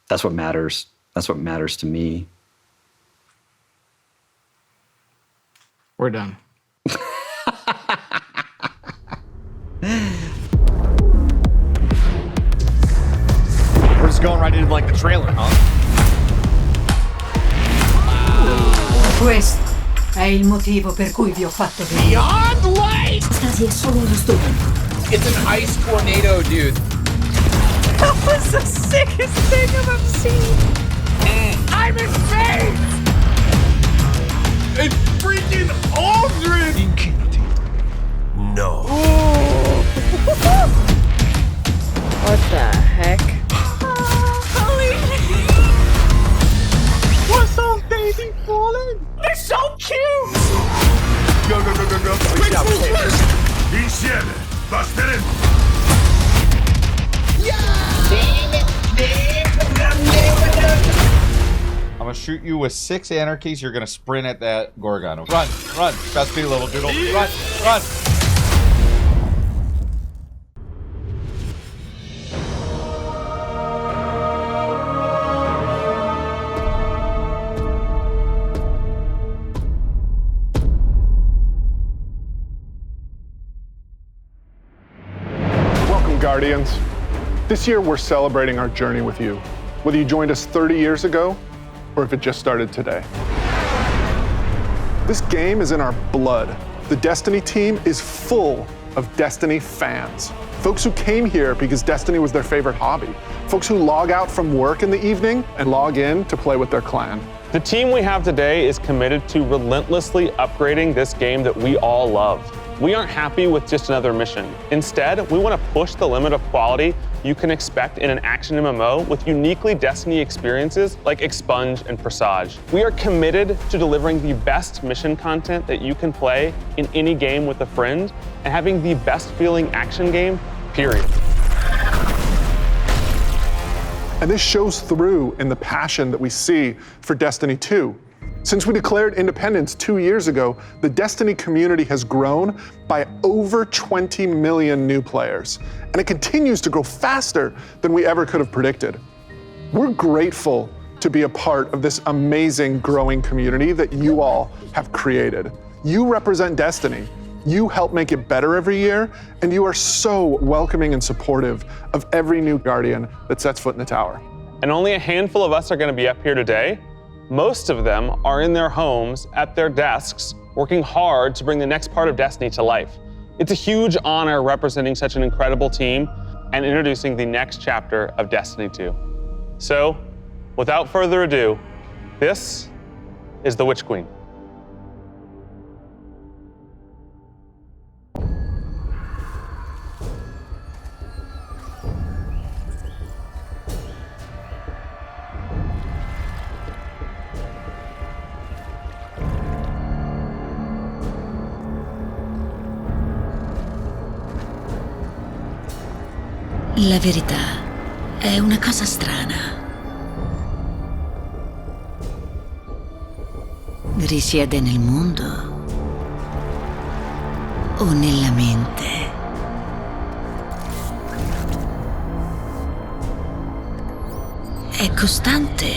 Speaker 22: That's what matters. That's what matters to me.
Speaker 23: We're done.
Speaker 1: We're just going right into like the trailer, huh?
Speaker 2: Questo è il motivo per cui vi ho fatto venire.
Speaker 1: Beyond light!
Speaker 2: Stasi è solo uno stupido.
Speaker 1: It's an ice tornado, dude.
Speaker 2: That was the sickest thing I've ever seen.
Speaker 1: I'm in space! It's freaking Aldrin!
Speaker 2: Infinity.
Speaker 1: No.
Speaker 5: What the heck?
Speaker 1: What's those baby falling? They're so cute! Go. Quick, move! Insieme, basteremo!
Speaker 3: I'm gonna shoot you with 6 anarchies. You're gonna sprint at that Gorgon. Run! Fast speed, little doodle. Run!
Speaker 24: Welcome, Guardians. This year, we're celebrating our journey with you, whether you joined us 30 years ago or if it just started today. This game is in our blood. The Destiny team is full of Destiny fans. Folks who came here because Destiny was their favorite hobby. Folks who log out from work in the evening and log in to play with their clan.
Speaker 25: The team we have today is committed to relentlessly upgrading this game that we all love. We aren't happy with just another mission. Instead, we want to push the limit of quality you can expect in an action MMO with uniquely Destiny experiences like Expunge and Presage. We are committed to delivering the best mission content that you can play in any game with a friend and having the best feeling action game, period.
Speaker 24: And this shows through in the passion that we see for Destiny 2. Since we declared independence 2 years ago, the Destiny community has grown by over 20 million new players, and it continues to grow faster than we ever could have predicted. We're grateful to be a part of this amazing growing community that you all have created. You represent Destiny. You help make it better every year, and you are so welcoming and supportive of every new Guardian that sets foot in the tower.
Speaker 25: And only a handful of us are going to be up here today. Most of them are in their homes, at their desks, working hard to bring the next part of Destiny to life. It's a huge honor representing such an incredible team and introducing the next chapter of Destiny 2. So, without further ado, this is the Witch Queen.
Speaker 4: La verità è una cosa strana. Risiede nel mondo o nella mente? È costante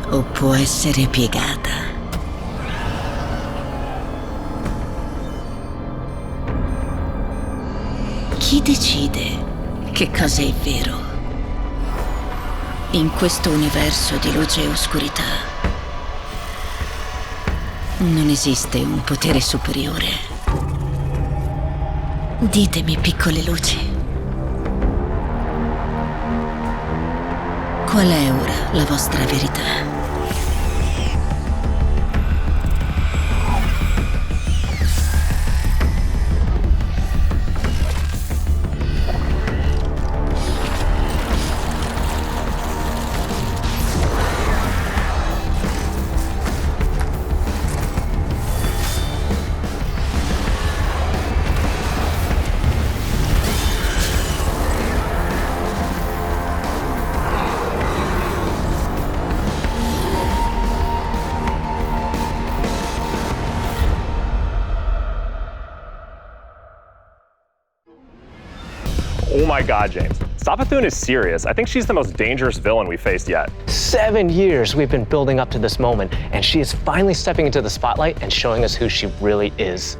Speaker 4: o può essere piegata? Chi decide che cosa è vero? In questo universo di luce e oscurità non esiste un potere superiore. Ditemi, piccole luci, qual è ora la vostra verità?
Speaker 6: Oh my god, James. Savathun is serious. I think she's the most dangerous villain we faced yet.
Speaker 7: 7 years we've been building up to this moment, and she is finally stepping into the spotlight and showing us who she really is.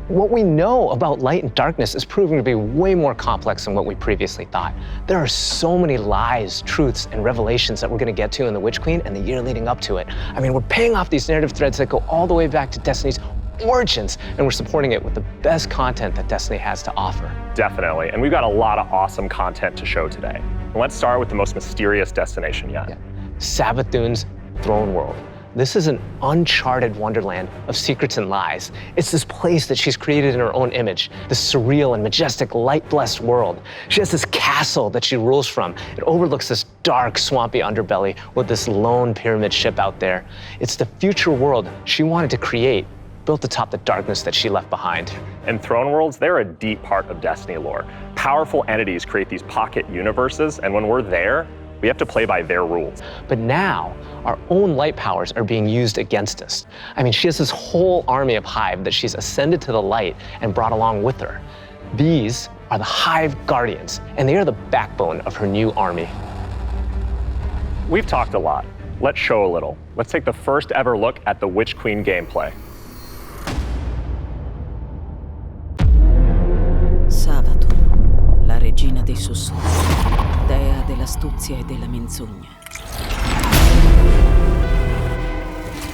Speaker 7: What we know about light and darkness is proving to be way more complex than what we previously thought. There are so many lies, truths, and revelations that we're going to get to in The Witch Queen and the year leading up to it. I mean, we're paying off these narrative threads that go all the way back to Destiny's origins, and we're supporting it with the best content that Destiny has to offer.
Speaker 6: Definitely, and we've got a lot of awesome content to show today. And let's start with the most mysterious destination yet.
Speaker 7: Savathun's throne world. This is an uncharted wonderland of secrets and lies. It's this place that she's created in her own image, this surreal and majestic light-blessed world. She has this castle that she rules from. It overlooks this dark, swampy underbelly with this lone pyramid ship out there. It's the future world she wanted to create, built atop the darkness that she left behind.
Speaker 6: And throne worlds, they're a deep part of Destiny lore. Powerful entities create these pocket universes, and when we're there, we have to play by their rules.
Speaker 7: But now, our own light powers are being used against us. I mean, she has this whole army of Hive that she's ascended to the light and brought along with her. These are the Hive Guardians, and they are the backbone of her new army.
Speaker 6: We've talked a lot. Let's show a little. Let's take the first ever look at the Witch Queen gameplay.
Speaker 4: Savathun, la regina dei sussurri, dea dell'astuzia e della menzogna.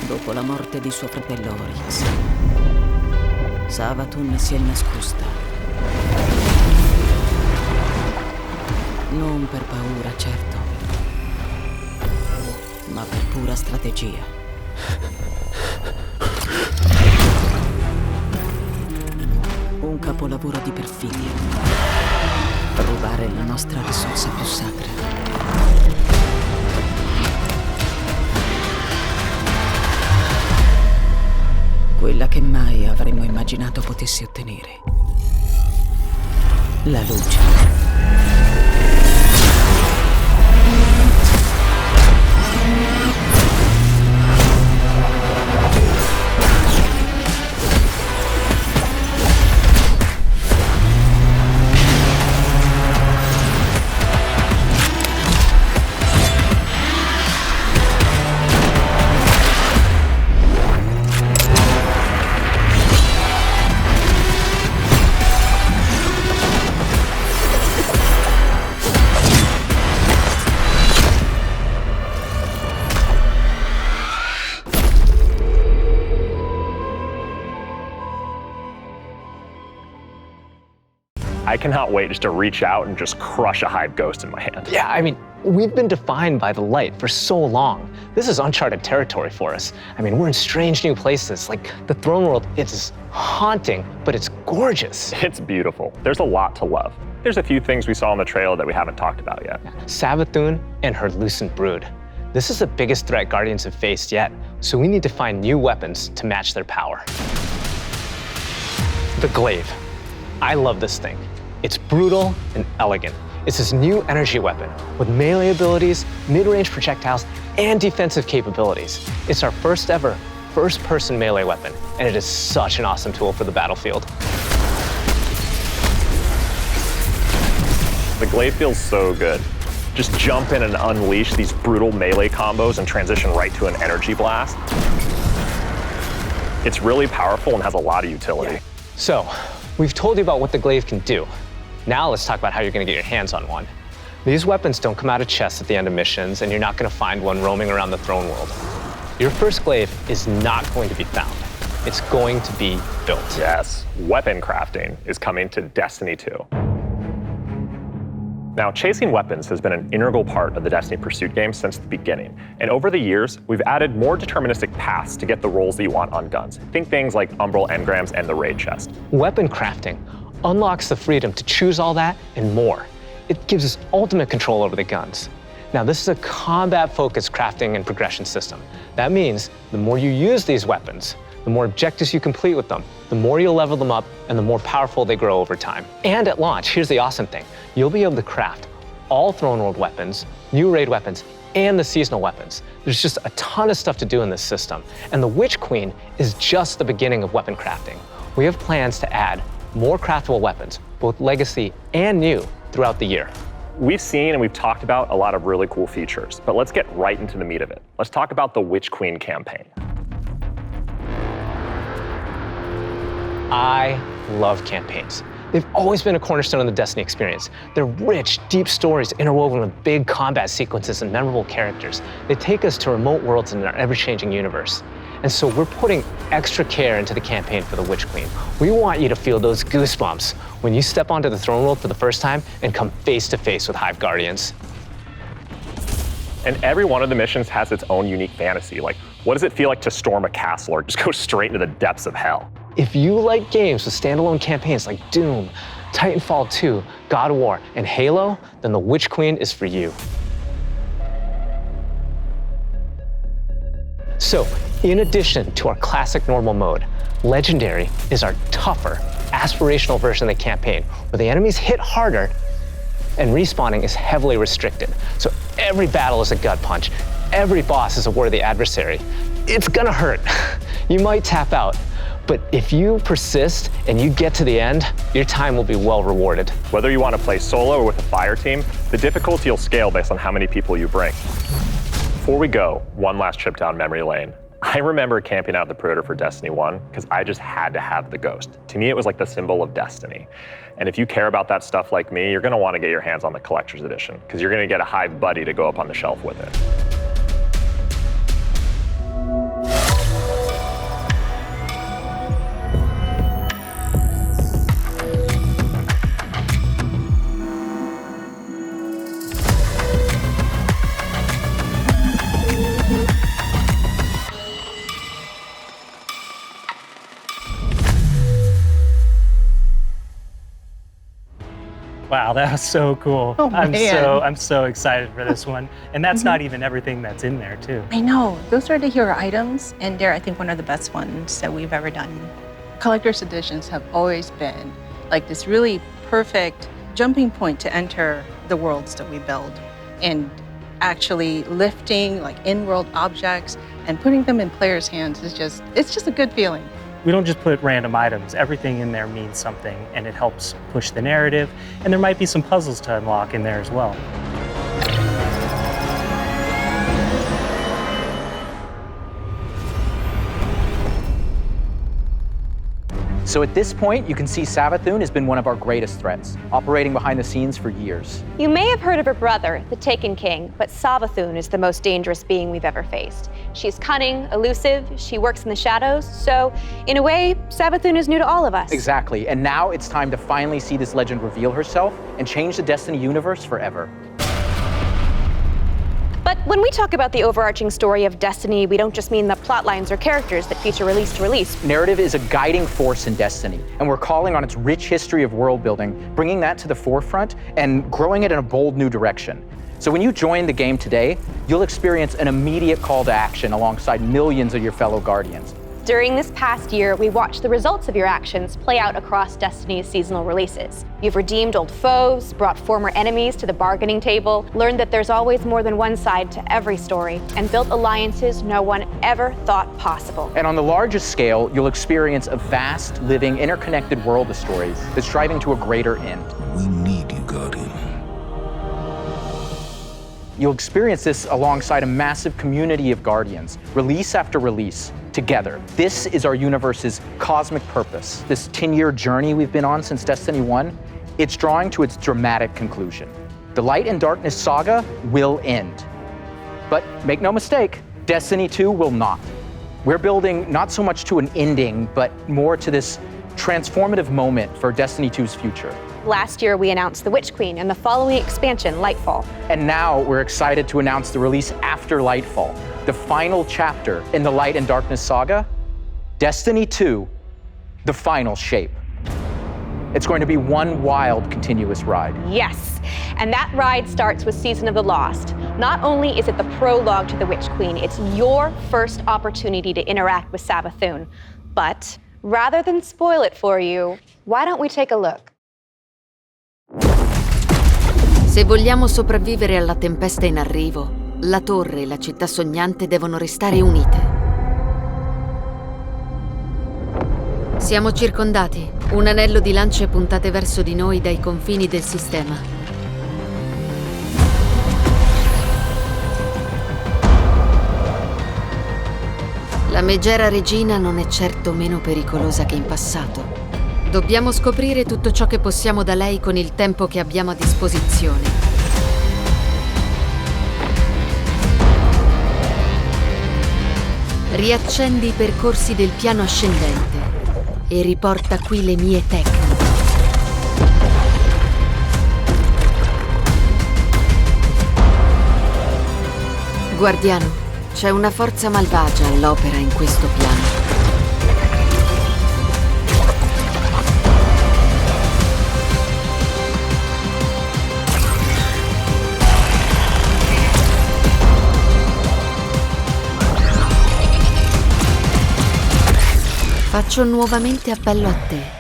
Speaker 4: Dopo la morte di suo fratello Oryx, Savathun si è nascosta. Non per paura, certo, ma per pura strategia. Un capolavoro di perfidia. Rubare la nostra risorsa più sacra. Quella che mai avremmo immaginato potessi ottenere. La luce.
Speaker 6: I cannot wait just to reach out and just crush a hive ghost in my hand.
Speaker 7: Yeah, I mean, we've been defined by the light for so long. This is uncharted territory for us. I mean, we're in strange new places. Like the throne world, it's haunting, but it's gorgeous.
Speaker 6: It's beautiful. There's a lot to love. There's a few things we saw in the trailer that we haven't talked about yet.
Speaker 7: Savathun and her Lucent Brood. This is the biggest threat Guardians have faced yet, so we need to find new weapons to match their power. The Glaive. I love this thing. It's brutal and elegant. It's this new energy weapon with melee abilities, mid-range projectiles, and defensive capabilities. It's our first ever first-person melee weapon, and it is such an awesome tool for the battlefield.
Speaker 6: The Glaive feels so good. Just jump in and unleash these brutal melee combos and transition right to an energy blast. It's really powerful and has a lot of utility.
Speaker 7: So, we've told you about what the Glaive can do. Now let's talk about how you're gonna get your hands on one. These weapons don't come out of chests at the end of missions, and you're not gonna find one roaming around the throne world. Your first Glaive is not going to be found. It's going to be built.
Speaker 6: Yes, weapon crafting is coming to Destiny 2. Now, chasing weapons has been an integral part of the Destiny Pursuit game since the beginning. And over the years, we've added more deterministic paths to get the rolls that you want on guns. Think things like Umbral engrams and the raid chest.
Speaker 7: Weapon crafting unlocks the freedom to choose all that and more. It gives us ultimate control over the guns. Now, this is a combat-focused crafting and progression system. That means the more you use these weapons, the more objectives you complete with them, the more you'll level them up, and the more powerful they grow over time. And at launch, here's the awesome thing. You'll be able to craft all Throne World weapons, new raid weapons, and the seasonal weapons. There's just a ton of stuff to do in this system. And the Witch Queen is just the beginning of weapon crafting. We have plans to add more craftable weapons, both legacy and new, throughout the year.
Speaker 6: We've seen and we've talked about a lot of really cool features, but let's get right into the meat of it. Let's talk about the Witch Queen campaign.
Speaker 7: I love campaigns. They've always been a cornerstone of the Destiny experience. They're rich, deep stories interwoven with big combat sequences and memorable characters. They take us to remote worlds in our ever-changing universe. And so we're putting extra care into the campaign for the Witch Queen. We want you to feel those goosebumps when you step onto the throne world for the first time and come face to face with Hive Guardians.
Speaker 6: And every one of the missions has its own unique fantasy. Like, what does it feel like to storm a castle or just go straight into the depths of hell?
Speaker 7: If you like games with standalone campaigns like Doom, Titanfall 2, God of War, and Halo, then the Witch Queen is for you. So, in addition to our classic normal mode, Legendary is our tougher, aspirational version of the campaign, where the enemies hit harder and respawning is heavily restricted. So every battle is a gut punch, every boss is a worthy adversary. It's gonna hurt. You might tap out, but if you persist and you get to the end, your time will be well rewarded.
Speaker 6: Whether you want to play solo or with a fire team, the difficulty will scale based on how many people you bring. Before we go, one last trip down memory lane. I remember camping out the Predator for Destiny 1 because I just had to have the Ghost. To me, it was like the symbol of Destiny. And if you care about that stuff like me, you're gonna want to get your hands on the Collector's Edition because you're gonna get a Hive buddy to go up on the shelf with it.
Speaker 8: Wow, that was so cool.
Speaker 2: Oh,
Speaker 8: I'm
Speaker 2: man.
Speaker 8: so excited for this one. And that's not even everything that's in there too.
Speaker 2: I know. Those are the hero items, and they're, I think, one of the best ones that we've ever done. Collector's editions have always been like this really perfect jumping point to enter the worlds that we build, and actually lifting like in-world objects and putting them in players' hands is just, it's just a good feeling.
Speaker 8: We don't just put random items. Everything in there means something, and it helps push the narrative. And there might be some puzzles to unlock in there as well.
Speaker 9: So at this point, you can see Savathun has been one of our greatest threats, operating behind the scenes for years.
Speaker 10: You may have heard of her brother, the Taken King, but Savathun is the most dangerous being we've ever faced. She's cunning, elusive, she works in the shadows, so in a way, Savathun is new to all of us.
Speaker 9: Exactly, and now it's time to finally see this legend reveal herself and change the Destiny universe forever.
Speaker 10: But when we talk about the overarching story of Destiny, we don't just mean the plot lines or characters that feature release to release.
Speaker 9: Narrative is a guiding force in Destiny, and we're calling on its rich history of world building, bringing that to the forefront and growing it in a bold new direction. So when you join the game today, you'll experience an immediate call to action alongside millions of your fellow Guardians.
Speaker 10: During this past year, we watched the results of your actions play out across Destiny's seasonal releases. You've redeemed old foes, brought former enemies to the bargaining table, learned that there's always more than one side to every story, and built alliances no one ever thought possible.
Speaker 9: And on the largest scale, you'll experience a vast, living, interconnected world of stories that's striving to a greater end.
Speaker 11: We need you, Guardian.
Speaker 9: You'll experience this alongside a massive community of Guardians, release after release, together. This is our universe's cosmic purpose. This 10-year journey we've been on since Destiny 1, it's drawing to its dramatic conclusion. The Light and Darkness saga will end. But make no mistake, Destiny 2 will not. We're building not so much to an ending, but more to this transformative moment for Destiny 2's future.
Speaker 10: Last year, we announced The Witch Queen and the following expansion, Lightfall.
Speaker 9: And now we're excited to announce the release after Lightfall, the final chapter in the Light and Darkness saga, Destiny 2, the final shape. It's going to be one wild, continuous ride.
Speaker 10: Yes, and that ride starts with Season of the Lost. Not only is it the prologue to The Witch Queen, it's your first opportunity to interact with Savathun. But rather than spoil it for you, why don't we take a look?
Speaker 12: Se vogliamo sopravvivere alla tempesta in arrivo, la torre e la città sognante devono restare unite. Siamo circondati. Un anello di lance puntate verso di noi dai confini del sistema. La megera regina non è certo meno pericolosa che in passato. Dobbiamo scoprire tutto ciò che possiamo da lei con il tempo che abbiamo a disposizione. Riaccendi i percorsi del piano ascendente e riporta qui le mie tecniche. Guardiano, c'è una forza malvagia all'opera in questo piano. Faccio nuovamente appello a te.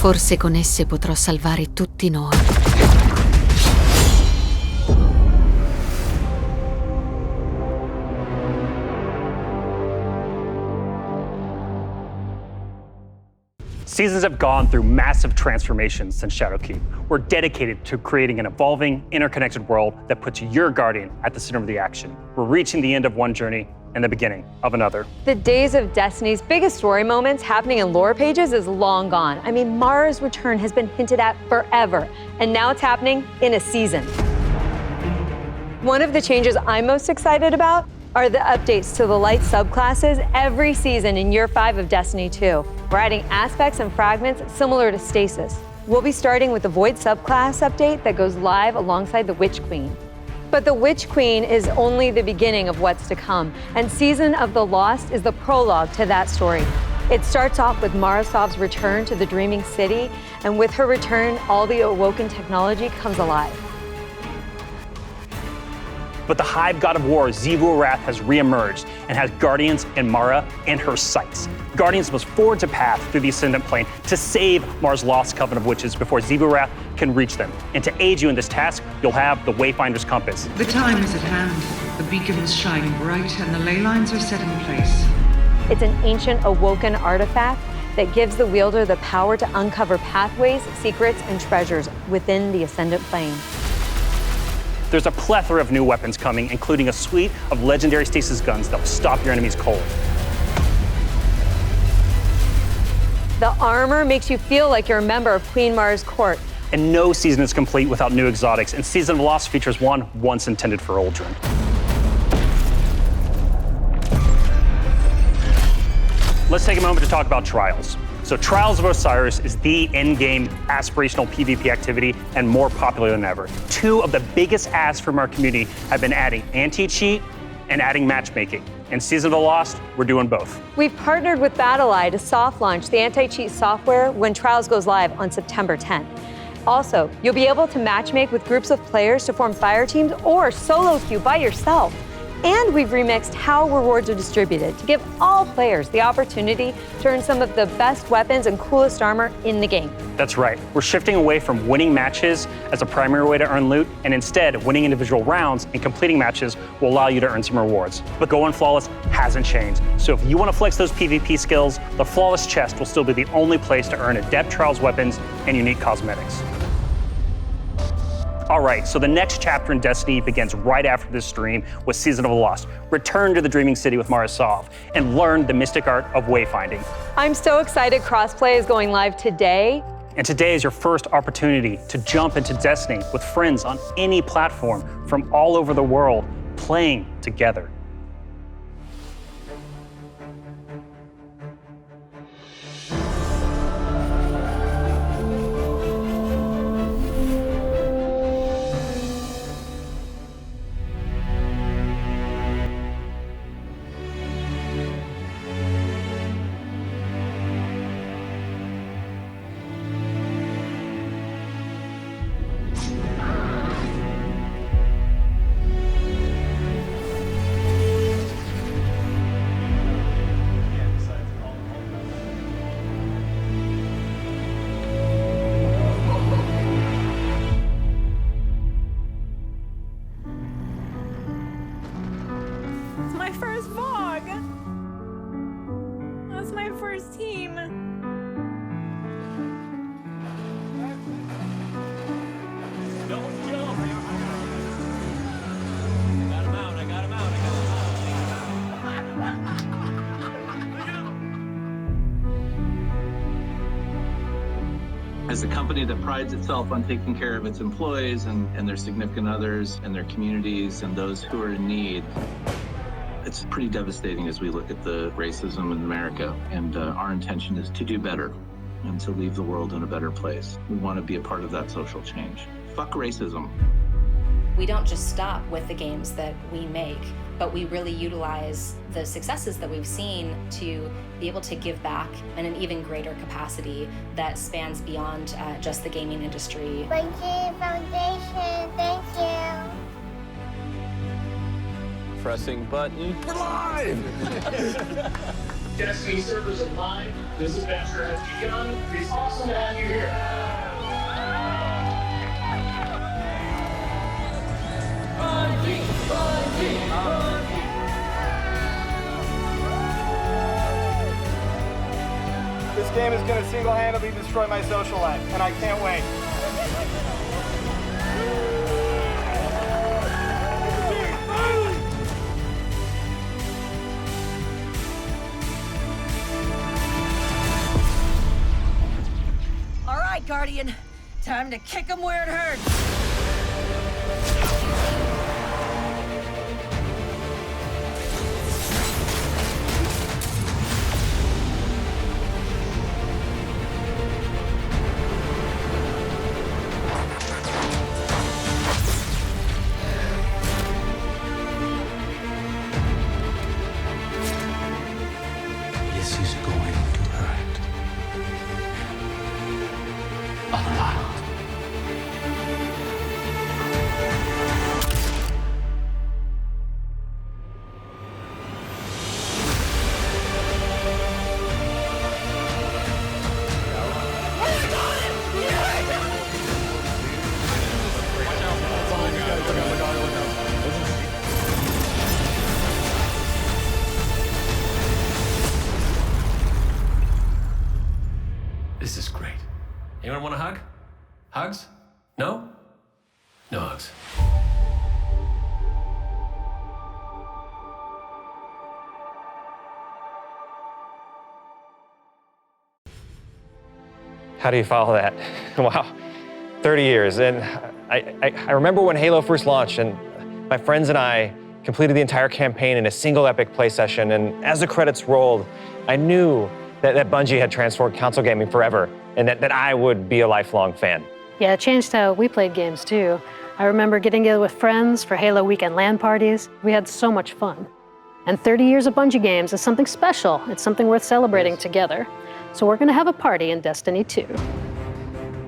Speaker 12: Forse con esse potrò salvare tutti noi.
Speaker 13: Seasons have gone through massive transformations since Shadowkeep. We're dedicated to creating an evolving, interconnected world that puts your Guardian at the center of the action. We're reaching the end of one journey and the beginning of another.
Speaker 26: The days of Destiny's biggest story moments happening in lore pages is long gone. I mean, Mara's return has been hinted at forever, and now it's happening in a season. One of the changes I'm most excited about are the updates to the light subclasses every season in Year 5 of Destiny 2. We're adding aspects and fragments similar to Stasis. We'll be starting with the Void subclass update that goes live alongside the Witch Queen. But the Witch Queen is only the beginning of what's to come, and Season of the Lost is the prologue to that story. It starts off with Marasov's return to the Dreaming City, and with her return, all the awoken technology comes alive.
Speaker 13: But the Hive God of War, Xivu Arath, has reemerged and has Guardians and Mara in her sights. Guardians must forge a path through the Ascendant Plane to save Mara's lost coven of witches before Xivu Arath can reach them. And to aid you in this task, you'll have the Wayfinder's Compass.
Speaker 11: The time is at hand. The beacons shine bright and the ley lines are set in place.
Speaker 10: It's an ancient awoken artifact that gives the wielder the power to uncover pathways, secrets, and treasures within the Ascendant Plane.
Speaker 13: There's a plethora of new weapons coming, including a suite of legendary stasis guns that will stop your enemies cold.
Speaker 10: The armor makes you feel like you're a member of Queen Mara's court.
Speaker 13: And no season is complete without new exotics, and Season of Lost features one once intended for Uldren. Let's take a moment to talk about Trials. So Trials of Osiris is the endgame aspirational PvP activity and more popular than ever. Two of the biggest asks from our community have been adding anti-cheat and adding matchmaking. In Season of the Lost, we're doing both.
Speaker 10: We've partnered with BattleEye to soft launch the anti-cheat software when Trials goes live on September 10th. Also, you'll be able to matchmake with groups of players to form fire teams or solo queue by yourself. And we've remixed how rewards are distributed to give all players the opportunity to earn some of the best weapons and coolest armor in the game.
Speaker 13: That's right. We're shifting away from winning matches as a primary way to earn loot, and instead, winning individual rounds and completing matches will allow you to earn some rewards. But Going Flawless hasn't changed. So if you want to flex those PvP skills, the Flawless Chest will still be the only place to earn adept Trials weapons and unique cosmetics. All right, so the next chapter in Destiny begins right after this stream with Season of the Lost. Return to the Dreaming City with Mara Sov and learn the mystic art of wayfinding.
Speaker 10: I'm so excited crossplay is going live today.
Speaker 13: And today is your first opportunity to jump into Destiny with friends on any platform from all over the world, playing together.
Speaker 14: As a company that prides itself on taking care of its employees and their significant others and their communities and those who are in need, it's pretty devastating as we look at the racism in America. And our intention is to do better and to leave the world in a better place. We want to be a part of that social change. Fuck racism.
Speaker 15: We don't just stop with the games that we make, but we really utilize the successes that we've seen to be able to give back in an even greater capacity that spans beyond just the gaming industry.
Speaker 16: Bungie Foundation, thank you.
Speaker 17: Pressing button.
Speaker 18: We're live! Destiny servers are live. This adventure has begun. It's awesome to have you here.
Speaker 27: This game is going to single-handedly destroy my social life, and I can't wait.
Speaker 28: All right, Guardian. Time to kick 'em where it hurts.
Speaker 17: This is going to hurt. A lot.
Speaker 1: Anyone want a hug? Hugs? No? No hugs.
Speaker 3: How do you follow that? Wow, 30 years. And I remember when Halo first launched, and my friends and I completed the entire campaign in a single epic play session. And as the credits rolled, I knew that Bungie had transformed console gaming forever, and that I would be a lifelong fan.
Speaker 5: Yeah, it changed how we played games too. I remember getting together with friends for Halo weekend LAN parties. We had so much fun. And 30 years of Bungie games is something special. It's something worth celebrating together. So we're gonna have a party in Destiny 2.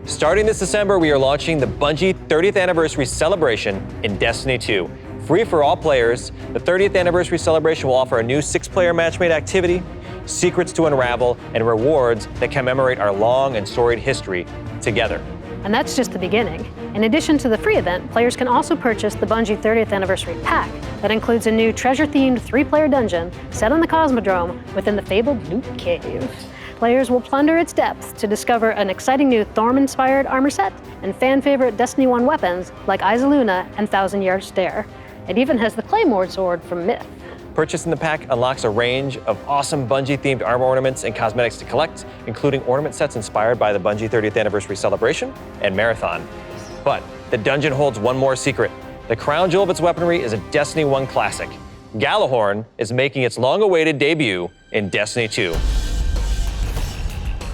Speaker 3: Starting this December, we are launching the Bungie 30th Anniversary Celebration in Destiny 2. Free for all players, the 30th Anniversary Celebration will offer a new 6-player matchmade activity, secrets to unravel, and rewards that commemorate our long and storied history together.
Speaker 5: And that's just the beginning. In addition to the free event, players can also purchase the Bungie 30th Anniversary Pack that includes a new treasure-themed 3-player dungeon set on the Cosmodrome within the fabled Loot Cave. Players will plunder its depths to discover an exciting new Thorm-inspired armor set and fan-favorite Destiny 1 weapons like Eyes of Luna and Thousand Yard Stare. It even has the Claymore sword from Myth.
Speaker 3: Purchasing the pack unlocks a range of awesome Bungie-themed armor ornaments and cosmetics to collect, including ornament sets inspired by the Bungie 30th Anniversary Celebration and Marathon. But the dungeon holds one more secret. The crown jewel of its weaponry is a Destiny 1 classic. Gjallarhorn is making its long-awaited debut in Destiny 2.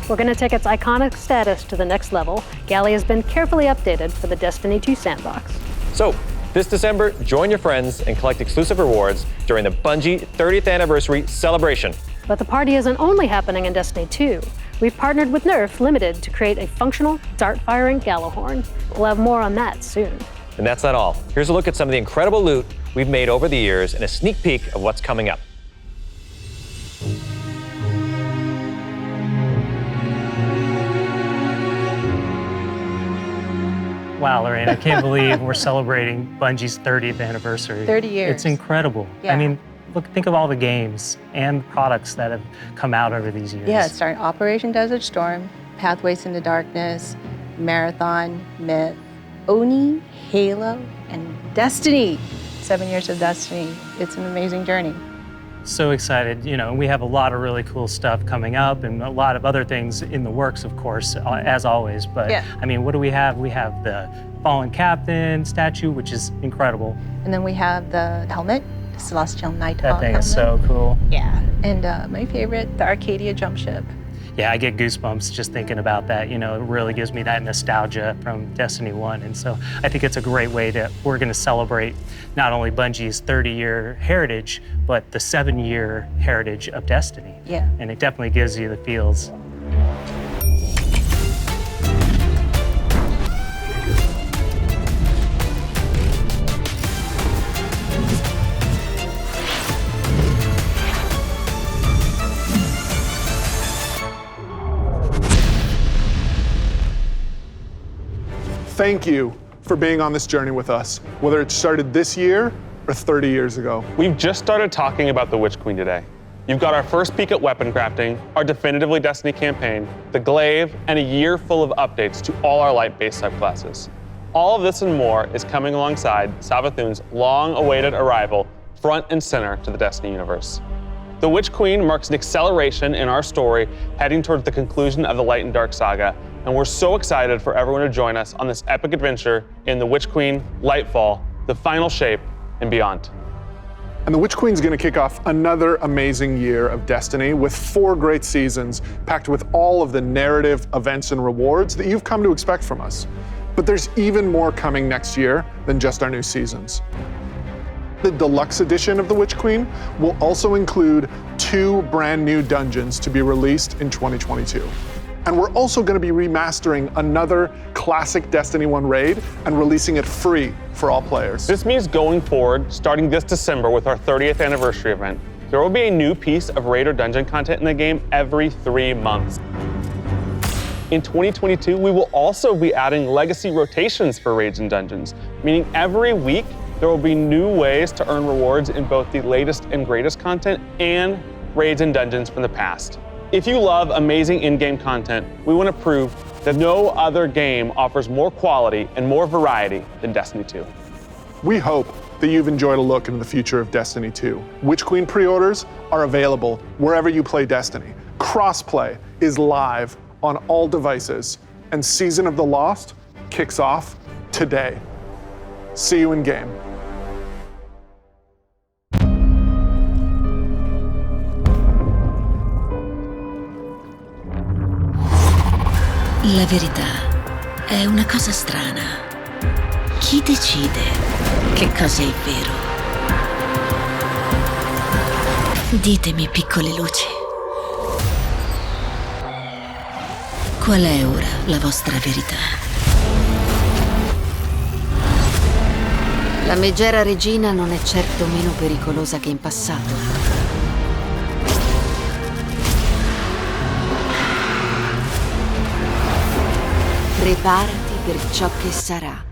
Speaker 5: We're gonna take its iconic status to the next level. Galley has been carefully updated for the Destiny 2 sandbox.
Speaker 3: So, this December, join your friends and collect exclusive rewards during the Bungie 30th Anniversary Celebration.
Speaker 5: But the party isn't only happening in Destiny 2. We've partnered with Nerf Limited to create a functional, dart-firing Gjallarhorn. We'll have more on that soon.
Speaker 3: And that's not all. Here's a look at some of the incredible loot we've made over the years and a sneak peek of what's coming up.
Speaker 8: Wow, Lorraine, I can't believe we're celebrating Bungie's 30th anniversary.
Speaker 2: 30 years.
Speaker 8: It's incredible.
Speaker 2: Yeah.
Speaker 8: I mean, look, think of all the games and products that have come out over these years.
Speaker 2: Yeah, starting Operation Desert Storm, Pathways into Darkness, Marathon, Myth, Oni, Halo, and Destiny. 7 years of Destiny. It's an amazing journey.
Speaker 8: So excited. You know, we have a lot of really cool stuff coming up and a lot of other things in the works, of course, as always. But
Speaker 2: yeah.
Speaker 8: I mean, what do we have? We have the Fallen Captain statue, which is incredible.
Speaker 2: And then we have the helmet, the Celestial Nighthawk
Speaker 8: That thing
Speaker 2: helmet.
Speaker 8: is so cool.
Speaker 2: Yeah. And my favorite, the Arcadia jump ship.
Speaker 8: Yeah, I get goosebumps just thinking about that. You know, it really gives me that nostalgia from Destiny 1. And so I think it's a great way we're gonna celebrate not only Bungie's 30-year heritage, but the 7-year heritage of Destiny.
Speaker 2: Yeah.
Speaker 8: And it definitely gives you the feels.
Speaker 24: Thank you for being on this journey with us, whether it started this year or 30 years ago.
Speaker 25: We've just started talking about the Witch Queen today. You've got our first peek at weapon crafting, our definitively Destiny campaign, the glaive, and a year full of updates to all our light-based subclasses. All of this and more is coming alongside Savathun's long-awaited arrival front and center to the Destiny universe. The Witch Queen marks an acceleration in our story heading towards the conclusion of the Light and Dark saga, and we're so excited for everyone to join us on this epic adventure in the Witch Queen, Lightfall, the final shape, and beyond.
Speaker 24: And the Witch Queen's gonna kick off another amazing year of Destiny with 4 great seasons packed with all of the narrative, events, and rewards that you've come to expect from us. But there's even more coming next year than just our new seasons. The deluxe edition of the Witch Queen will also include 2 brand new dungeons to be released in 2022. And we're also gonna be remastering another classic Destiny 1 raid and releasing it free for all players.
Speaker 25: This means going forward, starting this December with our 30th anniversary event, there will be a new piece of raid or dungeon content in the game every 3 months. In 2022, we will also be adding legacy rotations for raids and dungeons, meaning every week there will be new ways to earn rewards in both the latest and greatest content and raids and dungeons from the past. If you love amazing in-game content, we want to prove that no other game offers more quality and more variety than Destiny 2.
Speaker 24: We hope that you've enjoyed a look into the future of Destiny 2. Witch Queen pre-orders are available wherever you play Destiny. Crossplay is live on all devices, and Season of the Lost kicks off today. See you in game.
Speaker 4: La verità è una cosa strana. Chi decide che cosa è vero? Ditemi, piccole luci. Qual è ora la vostra verità?
Speaker 12: La megera regina non è certo meno pericolosa che in passato. Preparati per ciò che sarà.